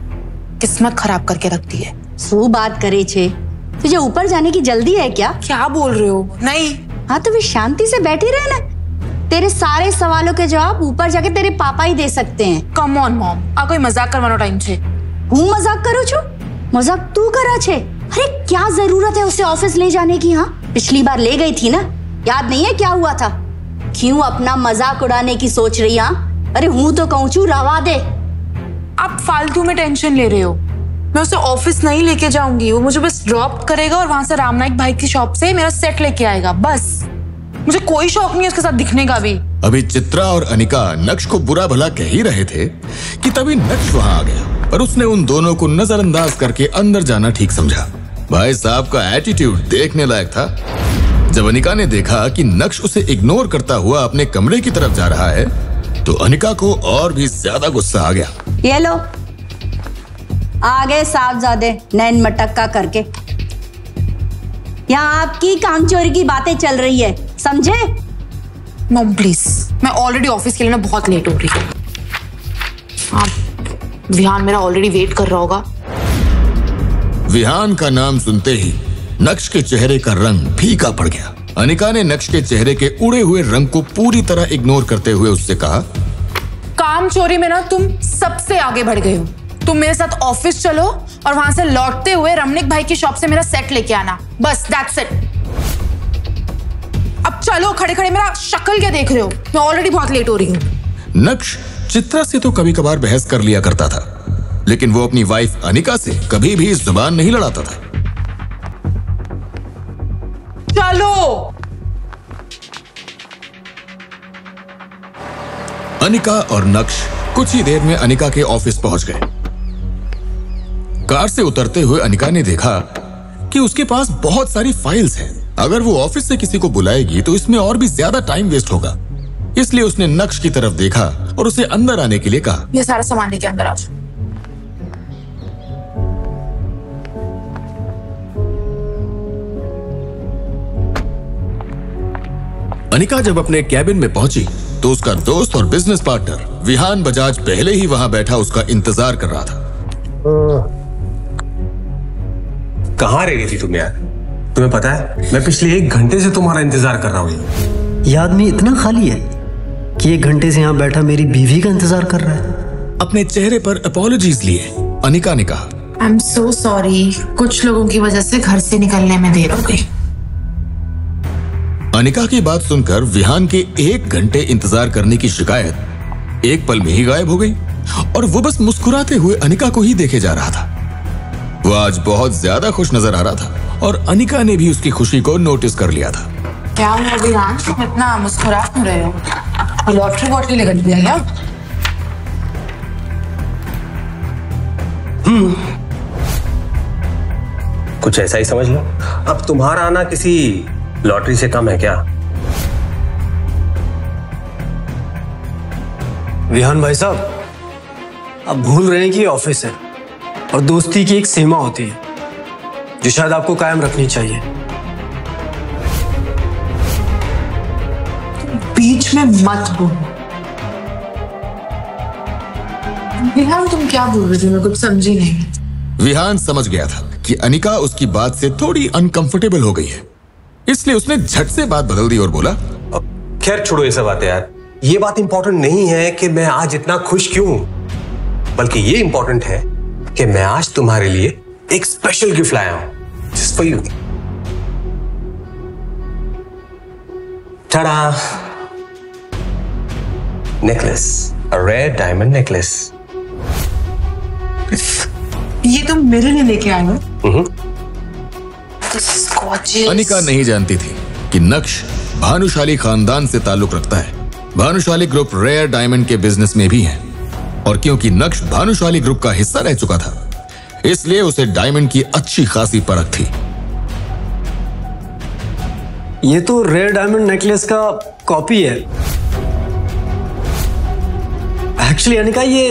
किस्मत खराब करके रखती है। सो बात करे छे, तुझे ऊपर जाने की जल्दी है क्या? क्या बोल रहे हो? नहीं। हाँ तो फिर शांति से बैठी रहे ना। तेरे सारे सवालों के जवाब ऊपर जाके तेरे पापा ही दे सकते हैं। कम ऑन मॉम, आ कोई मजाक करवानो टाइम छे। हूँ मजाक करो छो? मजाक तू करा छे? अरे क्या जरूरत है उसे ऑफिस ले जाने की? हाँ पिछली बार ले गई थी ना, याद नहीं है क्या हुआ था? क्यों अपना मजाक उड़ाने की सोच रही? हाँ अरे हूँ तो कहूँ छू, रवा दे। आप फालतू में टेंशन ले रहे हो। मैं उसे ऑफिस नहीं लेके जाऊंगी, वो मुझे बस ड्रॉप करेगा और वहां से रामनाइक भाई की शॉप से मेरा सेट लेके आएगा, बस। मुझे कोई शौक नहीं है उसके साथ दिखने का भी। अभी चित्रा और अनिका नक्श को बुरा भला कह ही रहे थे कि तभी नक्श वहां आ गया, पर उसने उन दोनों को नजरअंदाज करके अंदर जाना ठीक समझा। भाई साहब का एटीट्यूड देखने लायक था। जब अनिका ने देखा कि नक्श उसे इग्नोर करता हुआ अपने कमरे की तरफ जा रहा है, तो अनिका को और भी ज्यादा गुस्सा आ गया। ये लो, आगे साहबजादे नैन मटक्का करके। यहाँ आपकी कामचोरी की बातें चल रही है, समझे? मॉम प्लीज, मैं ऑलरेडी ऑफिस के लिए ना बहुत लेट हो रही हूँ। विहान मेरा ऑलरेडी वेट कर रहा होगा। विहान का नाम सुनते ही नक्श के चेहरे का रंग फीका पड़ गया। अनिका ने नक्श के चेहरे के उड़े हुए रंग को पूरी तरह इग्नोर करते हुए उससे कहा, काम चोरी में ना तुम सबसे आगे बढ़ गए हो। तुम मेरे साथ ऑफिस चलो और वहां से लौटते हुए रमनिक भाई की शॉप से मेरा सेट लेके आना, बस दैट्स इट। अब चलो, खड़े खड़े मेरा शक्ल क्या देख रहे हो? मैं ऑलरेडी बहुत लेट हो रही हूँ। नक्श चित्रा से तो कभी कभार बहस कर लिया करता था, लेकिन वो अपनी वाइफ अनिका से कभी भी जुबान नहीं लड़ाता था। चलो। अनिका और नक्श कुछ ही देर में अनिका के ऑफिस पहुंच गए। कार से उतरते हुए अनिका ने देखा कि उसके पास बहुत सारी फाइल्स हैं। अगर वो ऑफिस से किसी को बुलाएगी तो इसमें और भी ज्यादा टाइम वेस्ट होगा, इसलिए उसने नक्श की तरफ देखा और उसे अंदर आने के लिए कहा। ये सारा सामान लेके अंदर आ जाओ। अनिका जब अपने कैबिन में पहुंची तो उसका दोस्त और बिजनेस पार्टनर विहान बजाज पहले ही वहां बैठा उसका इंतजार कर रहा था। कहाँ रह गई थी तुम यार? तुम्हें पता है मैं पिछले 1 घंटे से तुम्हारा इंतजार कर रहा हूँ। ये आदमी इतना खाली है कि 1 घंटे से यहाँ बैठा मेरी बीवी का इंतजार कर रहा है। अपने चेहरे पर अपॉलॉजीज लिए अनिका ने कहा, आई एम सो सॉरी, कुछ लोगों की वजह से घर से निकलने में देर हो गई। अनिका की बात सुनकर विहान के 1 घंटे इंतजार करने की शिकायत एक पल में ही गायब हो गई और वो बस मुस्कुराते हुए अनिका को ही देखे जा रहा था। वो आज बहुत ज्यादा खुश नजर आ रहा था और अनिका ने भी उसकी खुशी को नोटिस कर लिया था। क्या हुआ विहान, तुम इतना मुस्कुरा क्यों रहे हो? लॉटरी वॉटरी लेकर दिया क्या? कुछ ऐसा ही समझ लो। अब तुम्हारा आना किसी लॉटरी से कम है क्या? विहान भाई साहब, आप भूल रहे हैं कि ऑफिस है और दोस्ती की एक सीमा होती है जो शायद आपको कायम रखनी चाहिए। बीच में मत बोलो। विहान तुम क्या बोल रहे थे? मैं कुछ समझी नहीं। विहान समझ गया था कि अनिका उसकी बात से थोड़ी अनकंफर्टेबल हो गई है, इसलिए उसने झट से बात बदल दी और बोला, खैर छोड़ो ये सब बातें यार। ये बात इंपॉर्टेंट नहीं है कि मैं आज इतना खुश क्यों हूं, बल्कि ये इंपॉर्टेंट है कि मैं आज तुम्हारे लिए एक स्पेशल गिफ्ट लाया हूं, just for you. Tada, necklace, a rare diamond necklace. ये तुम मेरे लिए लेके आए हो? अनिका नहीं जानती थी कि नक्श भानुशाली खानदान से ताल्लुक रखता है। भानुशाली ग्रुप रेयर डायमंड के बिजनेस में भी है, और क्योंकि नक्श भानुशाली ग्रुप का हिस्सा रह चुका था, इसलिए उसे डायमंड की अच्छी खासी परख थी। ये तो रेयर डायमंड नेकलेस का कॉपी है। एक्चुअली अनिका ये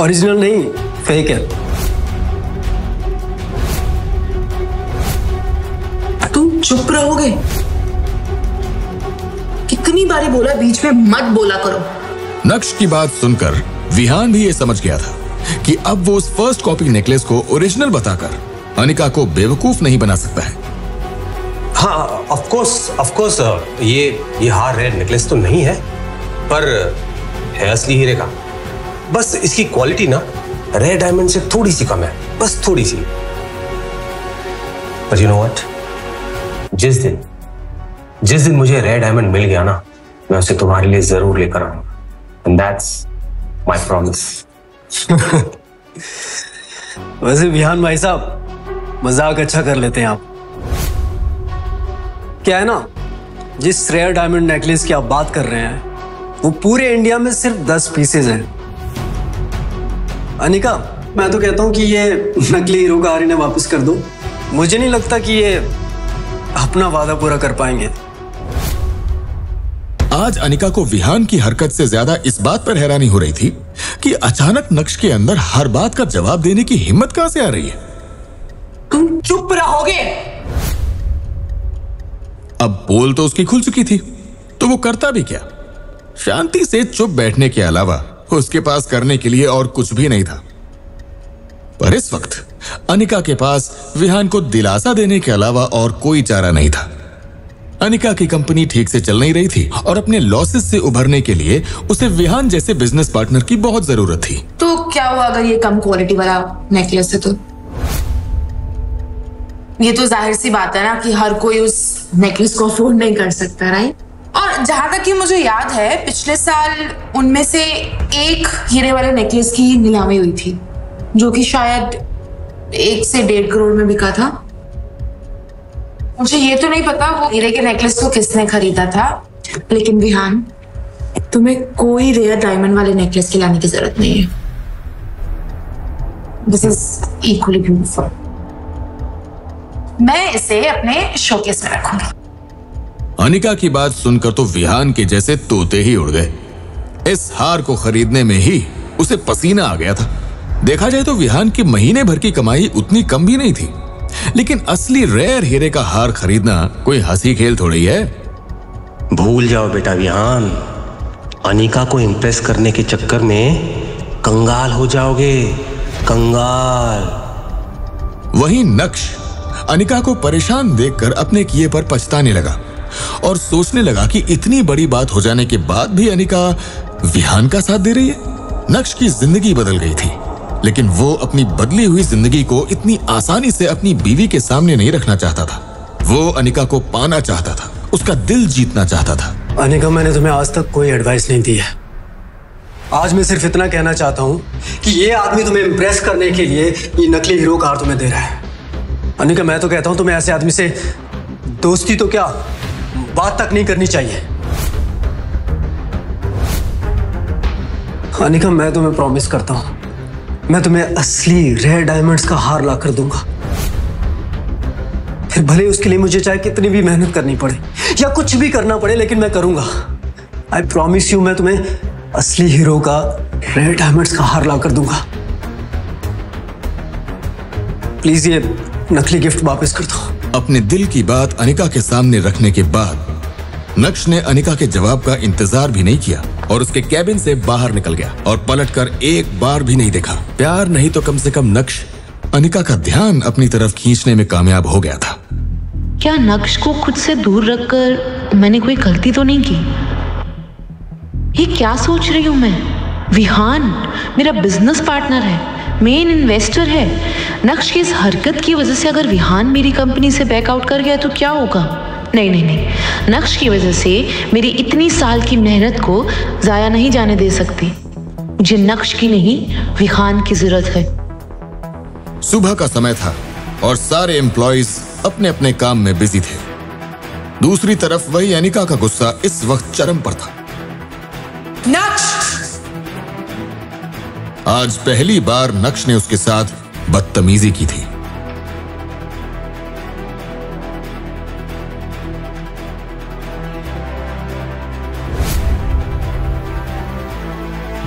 ओरिजिनल नहीं, फेक है। तुम चुप रहोगे? कितनी बारी बोला बीच में मत बोला करो। नक्श की बात सुनकर विहान भी ये समझ गया था कि अब वो उस फर्स्ट कॉपी नेकलेस को ओरिजिनल बताकर अनिका को बेवकूफ नहीं बना सकता है। हाँ, ऑफ कोर्स ये हार रेयर नेकलेस तो नहीं है, पर है असली हीरे का। बस इसकी क्वालिटी ना रेयर डायमंड से थोड़ी सी कम है, बस थोड़ी सी। पर यू नो व्हाट, जिस दिन मुझे रेयर डायमंड मिल गया ना, मैं उसे तुम्हारे लिए जरूर लेकर आऊंगा, एंड दैट्स माय प्रॉमिस। वैसे विहान भाई साहब, मजाक अच्छा कर लेते हैं आप। क्या है ना, जिस रेयर डायमंड नेकलेस की आप बात कर रहे हैं, वो पूरे इंडिया में सिर्फ 10 पीसेज हैं। अनिका, मैं तो कहता हूं कि ये नकली हीरो का हार इन्हें वापस कर दो। मुझे नहीं लगता कि ये अपना वादा पूरा कर पाएंगे। आज अनिका को विहान की हरकत से ज्यादा इस बात पर हैरानी हो रही थी कि अचानक नक्श के अंदर हर बात का जवाब देने की हिम्मत कहां से आ रही है। तुम चुप रहोगे? अब पोल तो उसकी खुल चुकी थी, तो वो करता भी क्या? शांति से चुप बैठने के अलावा उसके पास करने के लिए और कुछ भी नहीं था। पर इस वक्त अनिका के पास विहान को दिलासा देने के अलावा और कोई चारा नहीं था। अनिका की कंपनी ठीक से चल नहीं रही थी और अपने लॉसेस से उभरने के लिए उसे विहान जैसे बिजनेस पार्टनर की बहुत जरूरत थी। तो क्या हुआ अगर ये कम क्वालिटी वाला नेकलेस है? तो ये तो जाहिर सी बात है ना कि हर कोई उस नेकलेस को अफोर्ड नहीं कर सकता, राइट? और जहां तक कि मुझे याद है, पिछले साल उनमें से एक हीरे वाले नेकलेस की नीलामी हुई थी, जो कि शायद 1 से 1.5 करोड़ में बिका था। मुझे ये तो नहीं पता वो हीरे के नेकलेस को किसने खरीदा था, लेकिन विहान, तुम्हें कोई रेयर डायमंड वाले नेकलेस की लाने की जरूरत नहीं है। This is equally beautiful. मैं इसे अपने शोकेस में रखूंगी। अनिका की बात सुनकर तो विहान के जैसे तोते ही उड़ गए। इस हार को खरीदने में ही उसे पसीना आ गया था। देखा जाए तो विहान की महीने भर की कमाई उतनी कम भी नहीं थी, लेकिन असली रेयर हीरे का हार खरीदना कोई हंसी खेल थोड़ी है। भूल जाओ बेटा विहान, अनिका को इम्प्रेस करने के चक्कर में कंगाल हो जाओगे, कंगाल। वहीं नक्श अनिका को परेशान देखकर अपने किए पर पछताने लगा और सोचने लगा कि इतनी बड़ी बात हो जाने के बाद भी अनिका विहान का साथ दे रही है। नक्श की जिंदगी बदल गई थी, लेकिन वो अपनी बदली हुई जिंदगी को इतनी आसानी से अपनी बीवी के सामने नहीं रखना चाहता था। वो अनिका को पाना चाहता था, उसका दिल जीतना चाहता था। अनिका, मैंने तुम्हें आज तक कोई एडवाइस नहीं दी है। आज मैं सिर्फ इतना कहना चाहता हूँ कि ये आदमी तुम्हें इम्प्रेस करने के लिए ये नकली हीरो कार तुम्हें दे रहा है। अनिका, मैं तो कहता हूँ तुम्हें ऐसे आदमी से दोस्ती तो क्या, बात तक नहीं करनी चाहिए। अनिका, मैं तुम्हें प्रॉमिस करता हूं, मैं तुम्हें असली रेयर डायमंड्स का हार ला कर दूंगा। फिर भले उसके लिए मुझे चाहे कितनी भी मेहनत करनी पड़े या कुछ भी करना पड़े, लेकिन मैं करूंगा। आई प्रॉमिस यू, मैं तुम्हें असली हीरो का रेयर डायमंड्स का हार ला कर दूंगा। प्लीज ये नकली गिफ्ट वापस कर दो। अपने दिल की बात अनिका के सामने रखने के बाद नक्श ने अनिका के जवाब का इंतजार भी नहीं किया और उसके कैबिन से बाहर निकल गया और पलटकर एक बार भी नहीं देखा। प्यार नहीं तो कम से कम नक्श अनिका का ध्यान अपनी तरफ खींचने में कामयाब हो गया था। क्या नक्श को खुद से दूर रखकर मैंने कोई गलती तो नहीं की? ये क्या सोच रही हूं मैं? विहान मेरा बिजनेस पार्टनर है, मेन इन्वेस्टर है। नक्श की इस हरकत की वजह से अगर विहान मेरी कंपनी से बैकआउट कर गया तो क्या होगा? नहीं नहीं नहीं, नक्श की वजह से मेरी इतनी साल की मेहनत को जाया नहीं जाने दे सकती। मुझे नक्श की नहीं, विहान की जरूरत है। सुबह का समय था और सारे एम्प्लॉइज अपने अपने काम में बिजी थे। दूसरी तरफ वही अनिका का गुस्सा इस वक्त चरम पर था। नक्श! आज पहली बार नक्श ने उसके साथ बदतमीजी की थी।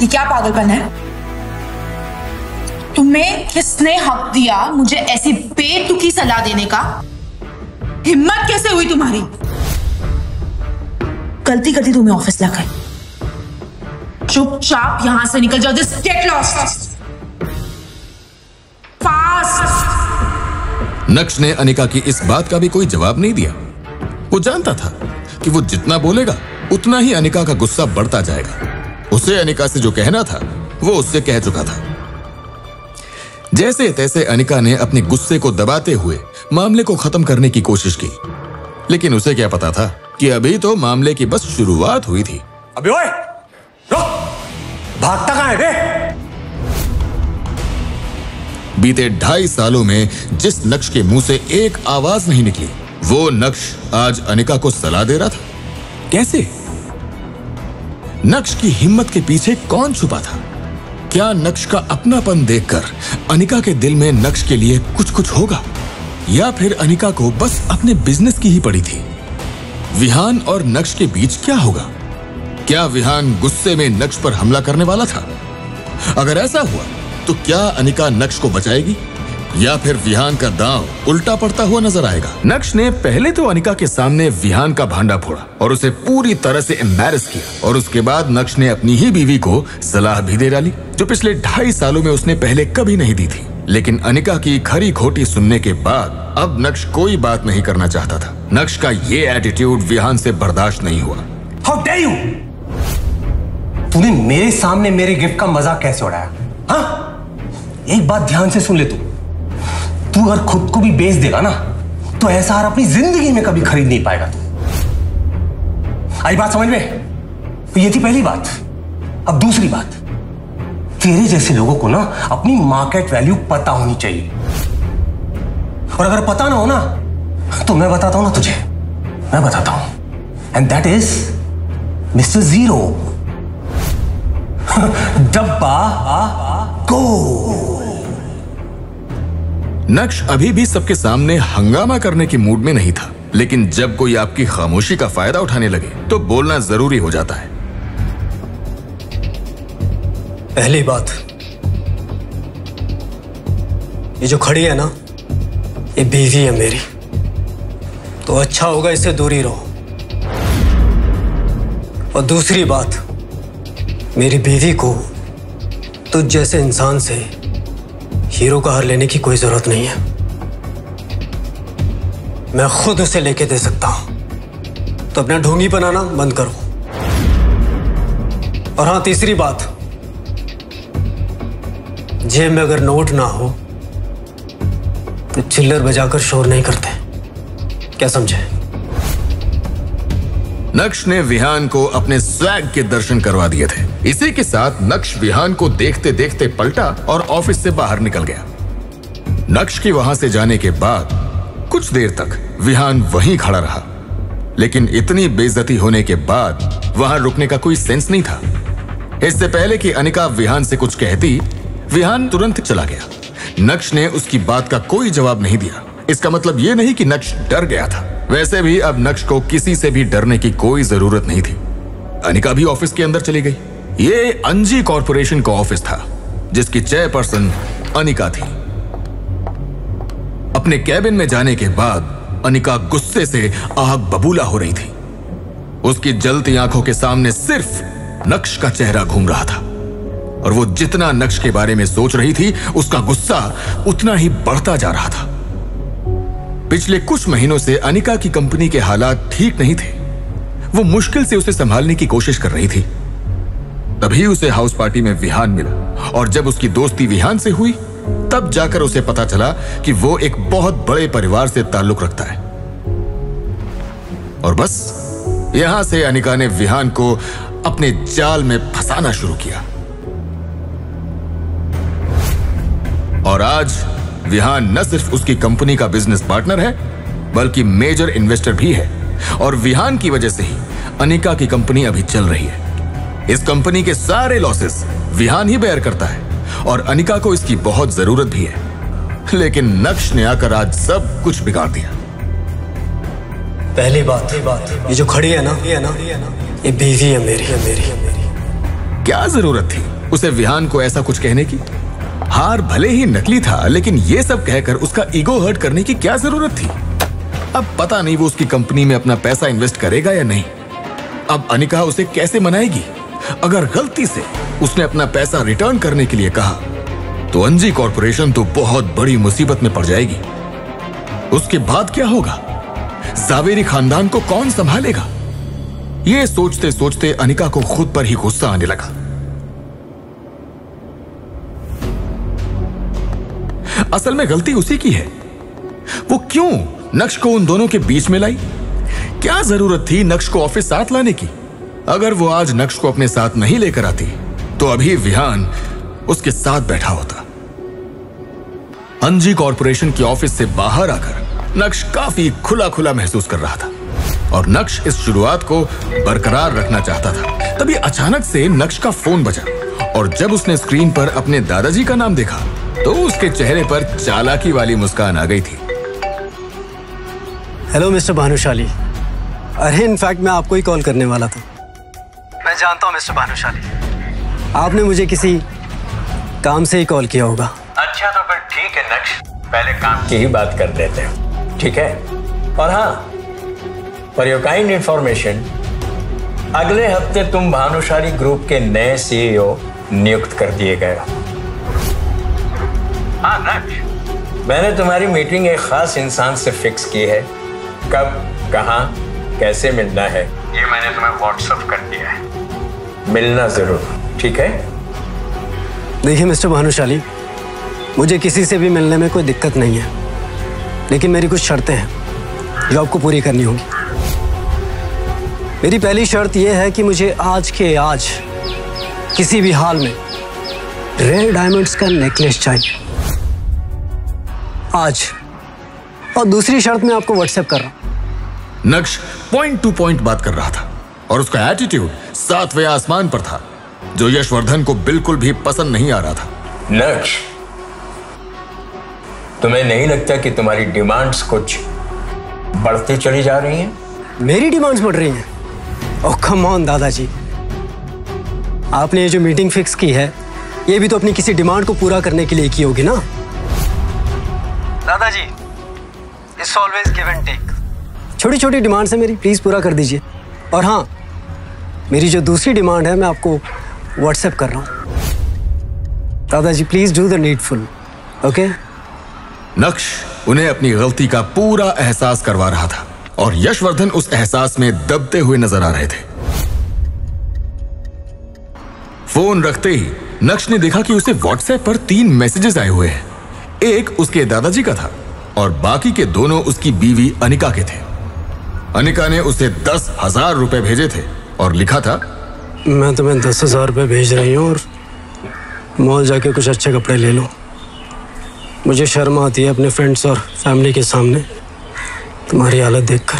ये क्या पागलपन है? तुम्हें किसने हक दिया मुझे ऐसी बेतुकी सलाह देने का? हिम्मत कैसे हुई तुम्हारी? गलती करती तुम्हें ऑफिस लाकर। चुपचाप यहां से निकल जाओ। Just get lost fast. नक्श ने अनिका की इस बात का भी कोई जवाब नहीं दिया। वो जानता था कि वो जितना बोलेगा उतना ही अनिका का गुस्सा बढ़ता जाएगा। उसे अनिका से जो कहना था वो उससे कह चुका था। जैसे तैसे अनिका ने अपने गुस्से को दबाते हुए मामले को खत्म करने की कोशिश की, लेकिन उसे क्या पता था कि अभी तो मामले की बस शुरुआत हुई थी। अबे ओए, रुक! भागता कहां है बे? बीते 2.5 सालों में जिस नक्श के मुंह से एक आवाज नहीं निकली, वो नक्श आज अनिका को सलाह दे रहा था। कैसे? नक्श की हिम्मत के पीछे कौन छुपा था? क्या नक्श का अपनापन देखकर अनिका के दिल में नक्श के लिए कुछ कुछ होगा, या फिर अनिका को बस अपने बिजनेस की ही पड़ी थी? विहान और नक्श के बीच क्या होगा? क्या विहान गुस्से में नक्श पर हमला करने वाला था? अगर ऐसा हुआ तो क्या अनिका नक्श को बचाएगी, या फिर विहान का दांव उल्टा पड़ता हुआ नजर आएगा? नक्श ने पहले तो अनिका के सामने विहान का भांडा फोड़ा और उसे पूरी तरह से एम्बैरस किया, और उसके बाद नक्श ने अपनी ही बीवी को सलाह भी दे डाली जो पिछले 2.5 सालों में उसने पहले कभी नहीं दी थी। लेकिन अनिका की खरी खोटी सुनने के बाद अब नक्श कोई बात नहीं करना चाहता था। नक्श का ये एटीट्यूड विहान से बर्दाश्त नहीं हुआ। How dare you! तूने मेरे सामने मेरे गिफ्ट का मजाक कैसे उड़ाया? हाँ? एक बात ध्यान से सुन ले तू अगर खुद को भी बेच देगा ना तो ऐसा हार अपनी जिंदगी में कभी खरीद नहीं पाएगा तू। आई बात समझ में? तो ये थी पहली बात। अब दूसरी बात, तेरे जैसे लोगों को ना अपनी मार्केट वैल्यू पता होनी चाहिए, और अगर पता ना हो ना तो मैं बताता हूं ना तुझे, मैं बताता हूं, and that is mister zero. डब्बा गो। नक्श अभी भी सबके सामने हंगामा करने के मूड में नहीं था, लेकिन जब कोई आपकी खामोशी का फायदा उठाने लगे तो बोलना जरूरी हो जाता है। पहली बात, ये जो खड़ी है ना, ये बीवी है मेरी, तो अच्छा होगा इससे दूर ही रहो। और दूसरी बात, मेरी बीवी को तुझ जैसे इंसान से हीरो का हार लेने की कोई जरूरत नहीं है। मैं खुद उसे लेके दे सकता हूं, तो अपना ढोंगी बनाना बंद करो। और हाँ, तीसरी बात, जेब में अगर नोट ना हो तो चिल्लर बजाकर शोर नहीं करते, क्या समझे? नक्श ने विहान को अपने स्वैग के दर्शन करवा दिए थे। इसी के साथ नक्श विहान को देखते देखते पलटा और ऑफिस से बाहर निकल गया। नक्श की वहां से जाने के बाद कुछ देर तक विहान वहीं खड़ा रहा, लेकिन इतनी बेइज्जती होने के बाद वहां रुकने का कोई सेंस नहीं था। इससे पहले कि अनिका विहान से कुछ कहती, विहान तुरंत चला गया। नक्श ने उसकी बात का कोई जवाब नहीं दिया। इसका मतलब यह नहीं कि नक्श डर गया था। वैसे भी अब नक्श को किसी से भी डरने की कोई जरूरत नहीं थी। अनिका भी ऑफिस के अंदर चली गई। ये अंजी कॉर्पोरेशन का ऑफिस था जिसकी चेयरपर्सन अनिका थी। अपने कैबिन में जाने के बाद अनिका गुस्से से आग बबूला हो रही थी। उसकी जलती आंखों के सामने सिर्फ नक्श का चेहरा घूम रहा था। और वो जितना नक्श के बारे में सोच रही थी, उसका गुस्सा उतना ही बढ़ता जा रहा था। पिछले कुछ महीनों से अनिका की कंपनी के हालात ठीक नहीं थे। वो मुश्किल से उसे संभालने की कोशिश कर रही थी। तभी उसे हाउस पार्टी में विहान मिला और जब उसकी दोस्ती विहान से हुई तब जाकर उसे पता चला कि वो एक बहुत बड़े परिवार से ताल्लुक रखता है। और बस यहां से अनिका ने विहान को अपने जाल में फंसाना शुरू किया। और आज विहान न सिर्फ उसकी कंपनी का बिजनेस पार्टनर है बल्कि मेजर इन्वेस्टर भी है। और विहान की वजह से ही अनिका की कंपनी अभी चल रही है। इस कंपनी के सारे लॉसेस विहान ही बेयर करता है और अनिका को इसकी बहुत जरूरत भी है। लेकिन नक्श ने आकर आज सब कुछ बिगाड़ दिया। पहली बात ये जो खड़ी है ना, ये बीवी है मेरी। क्या जरूरत थी उसे विहान को ऐसा कुछ कहने की? हार भले ही नकली था, लेकिन ये सब कहकर उसका ईगो हर्ट करने की क्या जरूरत थी? अब पता नहीं वो उसकी कंपनी में अपना पैसा इन्वेस्ट करेगा या नहीं। अब अनिका उसे कैसे मनाएगी? अगर गलती से उसने अपना पैसा रिटर्न करने के लिए कहा तो अंजी कॉर्पोरेशन तो बहुत बड़ी मुसीबत में पड़ जाएगी। उसके बाद क्या होगा? जावेरी खानदान को कौन संभालेगा? ये सोचते सोचते अनिका को खुद पर ही गुस्सा आने लगा। असल में गलती उसी की है। वो क्यों नक्श को उन दोनों के बीच में लाई? क्या जरूरत थी नक्श को ऑफिस साथ लाने की? अगर वो आज नक्श को अपने साथ नहीं लेकर आती तो अभी विहान उसके साथ बैठा होता। अंजी कॉर्पोरेशन की ऑफिस से बाहर आकर नक्श काफी खुला खुला महसूस कर रहा था और नक्श इस शुरुआत को बरकरार रखना चाहता था। तभी अचानक से नक्श का फोन बजा और जब उसने स्क्रीन पर अपने दादाजी का नाम देखा तो उसके चेहरे पर चालाकी वाली मुस्कान आ गई थी। Hello mister Bhanushali. अरे इनफैक्ट मैं आपको ही कॉल करने वाला था। मैं जानता हूँ मिस्टर भानुशाली, आपने मुझे किसी काम से ही कॉल किया होगा। अच्छा तो फिर ठीक है नक्श, पहले काम की ही बात कर लेते हैं, ठीक है? और हाँ, फॉर योर काइंड इंफॉर्मेशन, अगले हफ्ते तुम भानुशाली ग्रुप के नए सीईओ नियुक्त कर दिए गए। हाँ नक्श, मैंने तुम्हारी मीटिंग एक खास इंसान से फिक्स की है। कब, कहाँ, कैसे मिलना है ये मैंने तुम्हें व्हाट्सएप कर दिया है। मिलना जरूर, ठीक है? देखिए मिस्टर भानुशाली, मुझे किसी से भी मिलने में कोई दिक्कत नहीं है, लेकिन मेरी कुछ शर्तें हैं जो आपको पूरी करनी होगी। मेरी पहली शर्त यह है कि मुझे आज के आज किसी भी हाल में रेयर डायमंड्स का नेकलेस चाहिए आज। और दूसरी शर्त मैं आपको व्हाट्सएप कर रहा हूं। नक्श पॉइंट टू पॉइंट बात कर रहा था और उसका एटीट्यूड 7वें आसमान पर था, जो यशवर्धन को बिल्कुल भी पसंद नहीं आ रहा था। नक्श, तुम्हें नहीं लगता कि तुम्हारी डिमांड्स कुछ बढ़ती चली जा रही हैं? मेरी डिमांड्स बढ़ रही हैं? ओह कम ऑन दादाजी, आपने ये जो मीटिंग फिक्स की है ये भी तो अपनी किसी डिमांड को पूरा करने के लिए की होगी ना दादाजी? It's always give and take. छोटी छोटी डिमांड है मेरी, प्लीज पूरा कर दीजिए। और हाँ, मेरी जो दूसरी डिमांड है मैं आपको व्हाट्सएप कर रहा हूं। दादाजी please do the needful, okay? नक्श उन्हें अपनी गलती का पूरा एहसास करवा रहा था और यशवर्धन उस एहसास में दबते हुए नजर आ रहे थे। फोन रखते ही नक्श ने देखा कि उसे व्हाट्सएप पर 3 मैसेजेस आए हुए हैं। एक उसके दादाजी का था और बाकी के दोनों उसकी बीवी अनिका के थे। अनिका ने उसे 10,000 रुपए भेजे थे और लिखा था, मैं तुम्हें 10,000 रुपए भेज रही हूँ और मॉल जाके कुछ अच्छे कपड़े ले लो। मुझे शर्म आती है अपने फ्रेंड्स और फैमिली के सामने तुम्हारी हालत देखकर।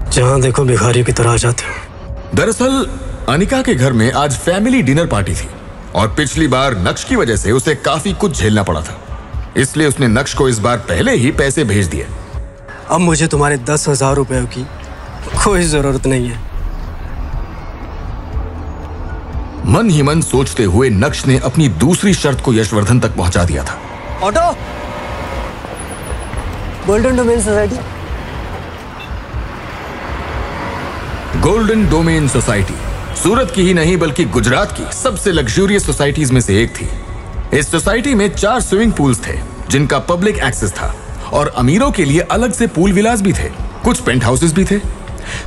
जहां देखो भिखारी की तरह आ जाते हो। दरअसल अनिका के घर में आज फैमिली डिनर पार्टी थी और पिछली बार नक्श की वजह से उसे काफी कुछ झेलना पड़ा था, इसलिए उसने नक्श को इस बार पहले ही पैसे भेज दिए। अब मुझे तुम्हारे 10,000 रुपयों की कोई जरूरत नहीं है। मन ही मन सोचते हुए नक्श ने अपनी दूसरी शर्त को यशवर्धन तक पहुंचा दिया था। Auto, Golden Domain Society. Golden Domain Society Surat की ही नहीं बल्कि गुजरात की सबसे लग्जूरियस सोसाइटीज में से एक थी। इस सोसाइटी में 4 स्विमिंग पूल्स थे जिनका पब्लिक एक्सेस था और अमीरों के लिए अलग से पूल विलास भी थे। कुछ पेंट हाउसेस भी थे।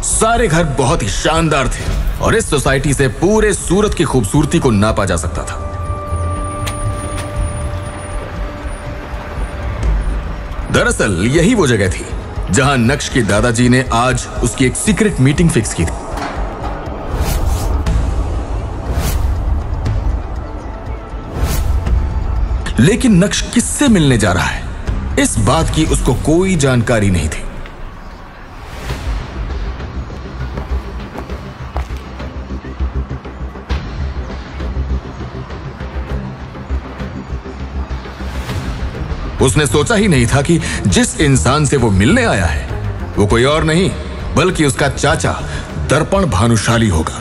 सारे घर बहुत ही शानदार थे और इस सोसाइटी से पूरे सूरत की खूबसूरती को नापा जा सकता था। दरअसल यही वो जगह थी जहां नक्श के दादाजी ने आज उसकी एक सीक्रेट मीटिंग फिक्स की थी। लेकिन नक्श किससे मिलने जा रहा है, इस बात की उसको कोई जानकारी नहीं थी। उसने सोचा ही नहीं था कि जिस इंसान से वो मिलने आया है वो कोई और नहीं बल्कि उसका चाचा दर्पण भानुशाली होगा।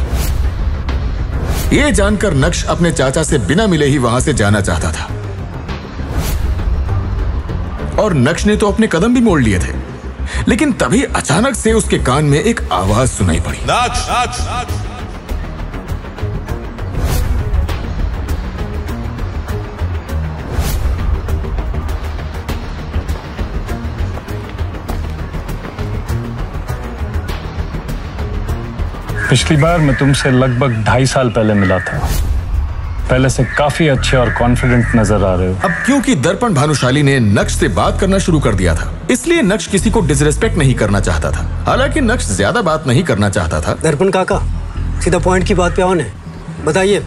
यह जानकर नक्श अपने चाचा से बिना मिले ही वहां से जाना चाहता था और नक्श ने तो अपने कदम भी मोड़ लिए थे। लेकिन तभी अचानक से उसके कान में एक आवाज सुनाई पड़ी। नक्श, नक्श, नक्श। पिछली बार मैं तुमसे लगभग 2.5 साल पहले मिला था। पहले से काफी अच्छे और कॉन्फिडेंट नजर आ रहे हो। अब क्योंकि दर्पण भानुशाली ने नक्श से बात करना शुरू कर दिया था, इसलिए नक्श किसी को डिसरिस्पेक्ट नहीं करना चाहता था। हालांकि नक्श ज्यादा बात नहीं करना चाहता था। दर्पण काका, सीधा पॉइंट की बात पे आओ ने। बताइए,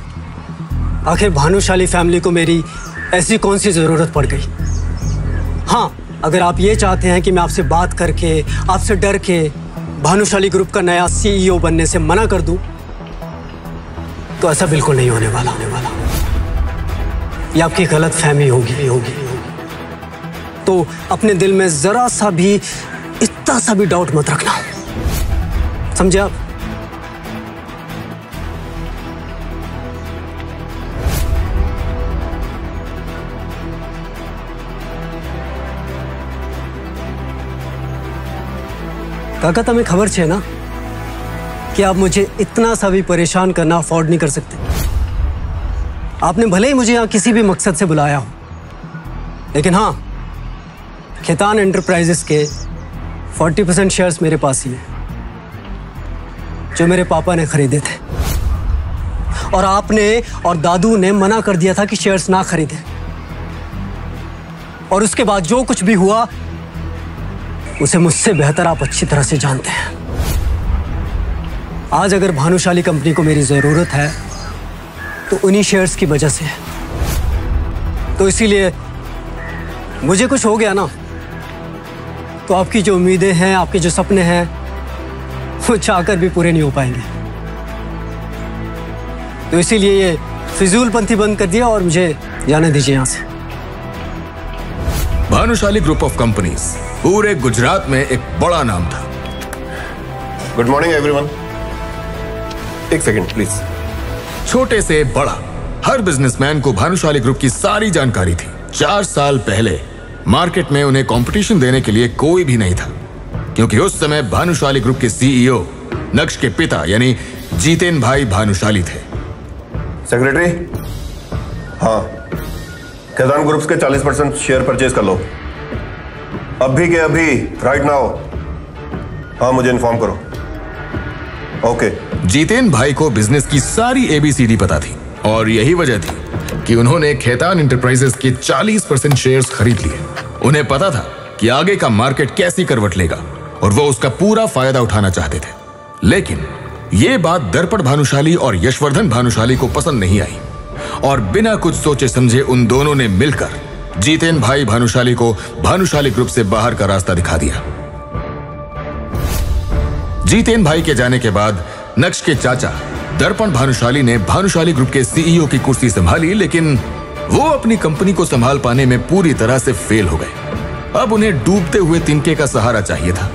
आखिर भानुशाली फैमिली को मेरी ऐसी कौन सी जरूरत पड़ गई? हाँ, अगर आप ये चाहते हैं कि मैं आपसे बात करके, आपसे डर के भानुशाली ग्रुप का नया CEO बनने से मना कर दूं, तो ऐसा बिल्कुल नहीं होने वाला। ये आपकी गलत फहमी होगी। तो अपने दिल में जरा सा भी, इतना सा भी डाउट मत रखना, समझे आप? काका, तुम्हें खबर छे ना कि आप मुझे इतना सा भी परेशान करना अफोर्ड नहीं कर सकते। आपने भले ही मुझे यहाँ किसी भी मकसद से बुलाया हो, लेकिन हाँ, खेतान एंटरप्राइजेस के 40% शेयर्स मेरे पास ही है, जो मेरे पापा ने खरीदे थे। और आपने और दादू ने मना कर दिया था कि शेयर्स ना खरीदें। और उसके बाद जो कुछ भी हुआ उसे मुझसे बेहतर आप अच्छी तरह से जानते हैं। आज अगर भानुशाली कंपनी को मेरी जरूरत है तो उन्हीं शेयर्स की वजह से है। तो इसीलिए मुझे कुछ हो गया ना, तो आपकी जो उम्मीदें हैं, आपके जो सपने हैं, वो चाहकर भी पूरे नहीं हो पाएंगे। तो इसीलिए ये फिजूलपंथी बंद कर दिया और मुझे जाने दीजिए यहां से। भानुशाली ग्रुप ऑफ कंपनीज पूरे गुजरात में एक बड़ा नाम था। Good morning everyone. एक सेकंड प्लीज। छोटे से बड़ा हर बिजनेसमैन को भानुशाली ग्रुप की सारी जानकारी थी। 4 साल पहले मार्केट में उन्हें कंपटीशन देने के लिए कोई भी नहीं था, क्योंकि उस समय भानुशाली ग्रुप के CEO नक्श के पिता यानी जीतेन भाई भानुशाली थे। सेक्रेटरी, हाँ, खेतान ग्रुप्स के 40% शेयर परचेज कर लो, अभी के अभी, राइट नाउ। हाँ, मुझे इन्फॉर्म करो। ओके। जीतेन भाई को बिजनेस की सारी ABCD पता थी और यही वजह थी कि उन्होंने खेतान एंटरप्राइजेस के 40% शेयर्स खरीद लिए। उन्हें पता था कि आगे का मार्केट कैसी करवट लेगा और वो उसका पूरा फायदा उठाना चाहते थे। लेकिन ये बात दर्पण भानुशाली और यशवर्धन भानुशाली को पसंद नहीं आई और बिना कुछ सोचे समझे उन दोनों ने मिलकर जीतेन भाई भानुशाली को भानुशाली ग्रुप से बाहर का रास्ता दिखा दिया। जीतेन भाई के जाने के बाद नक्श के चाचा दर्पण भानुशाली ने भानुशाली ग्रुप के CEO की कुर्सी संभाली, लेकिन वो अपनी कंपनी को संभाल पाने में पूरी तरह से फेल हो गए। अब उन्हें डूबते हुए तिनके का सहारा चाहिए था।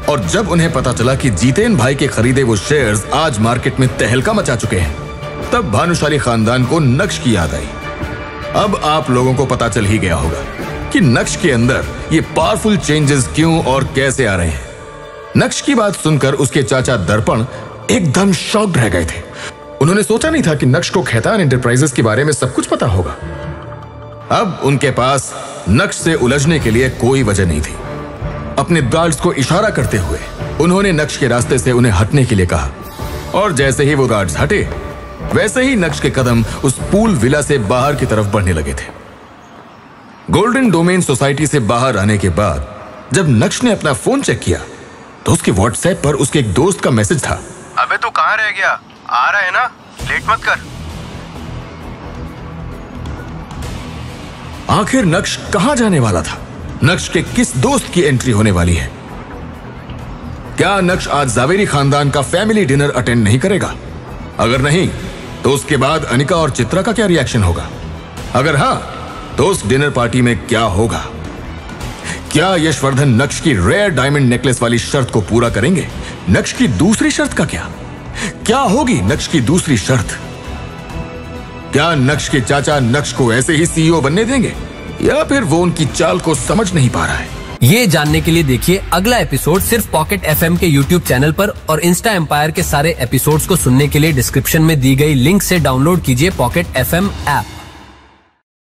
और जब उन्हें पता चला कि जीतेन भाई के खरीदे वो शेयर्स आज मार्केट में तहलका मचा चुके हैं, तब भानुशाली खानदान को नक्श की याद आई। अब आप लोगों को पता चल ही गया होगा कि नक्श के अंदर ये पावरफुल चेंजेस क्यों और कैसे आ रहे हैं। नक्श की बात सुनकर उसके चाचा दर्पण एकदम शॉक्ड रह गए थे। उन्होंने सोचा नहीं था कि नक्श को खैतान एंटरप्राइजेस के बारे में सब कुछ पता होगा। अब उनके पास नक्श से उलझने के लिए कोई वजह नहीं थी। अपने गार्ड्स को इशारा करते हुए उन्होंने नक्श के रास्ते से उन्हें हटने के लिए कहा, और जैसे ही वो गार्ड्स हटे वैसे ही नक्श के कदम उस पूल विला से बाहर की तरफ बढ़ने लगे थे। गोल्डन डोमेन सोसाइटी से बाहर आने के बाद जब नक्श ने अपना फोन चेक किया तो उसके व्हाट्सएप पर उसके एक दोस्त का मैसेज था, अबे तू कहां रह गया? आ रहा है ना, लेट मत कर। आखिर नक्श कहां जाने वाला था? नक्श के किस दोस्त की एंट्री होने वाली है? क्या नक्श आज जावेरी खानदान का फैमिली डिनर अटेंड नहीं करेगा? अगर नहीं तो उसके बाद अनिका और चित्रा का क्या रिएक्शन होगा? अगर हां तो उस डिनर पार्टी में क्या होगा? क्या यशवर्धन नक्श की रेयर डायमंड नेकलेस वाली शर्त को पूरा करेंगे? नक्श की दूसरी शर्त का क्या होगी नक्श की दूसरी शर्त? क्या नक्श के चाचा नक्श को ऐसे ही सीईओ बनने देंगे, या फिर वो उनकी चाल को समझ नहीं पा रहा है? ये जानने के लिए देखिए अगला एपिसोड सिर्फ पॉकेट एफएम के YouTube चैनल पर, और इंस्टा एम्पायर के सारे एपिसोड्स को सुनने के लिए डिस्क्रिप्शन में दी गई लिंक से डाउनलोड कीजिए पॉकेट एफएम ऐप।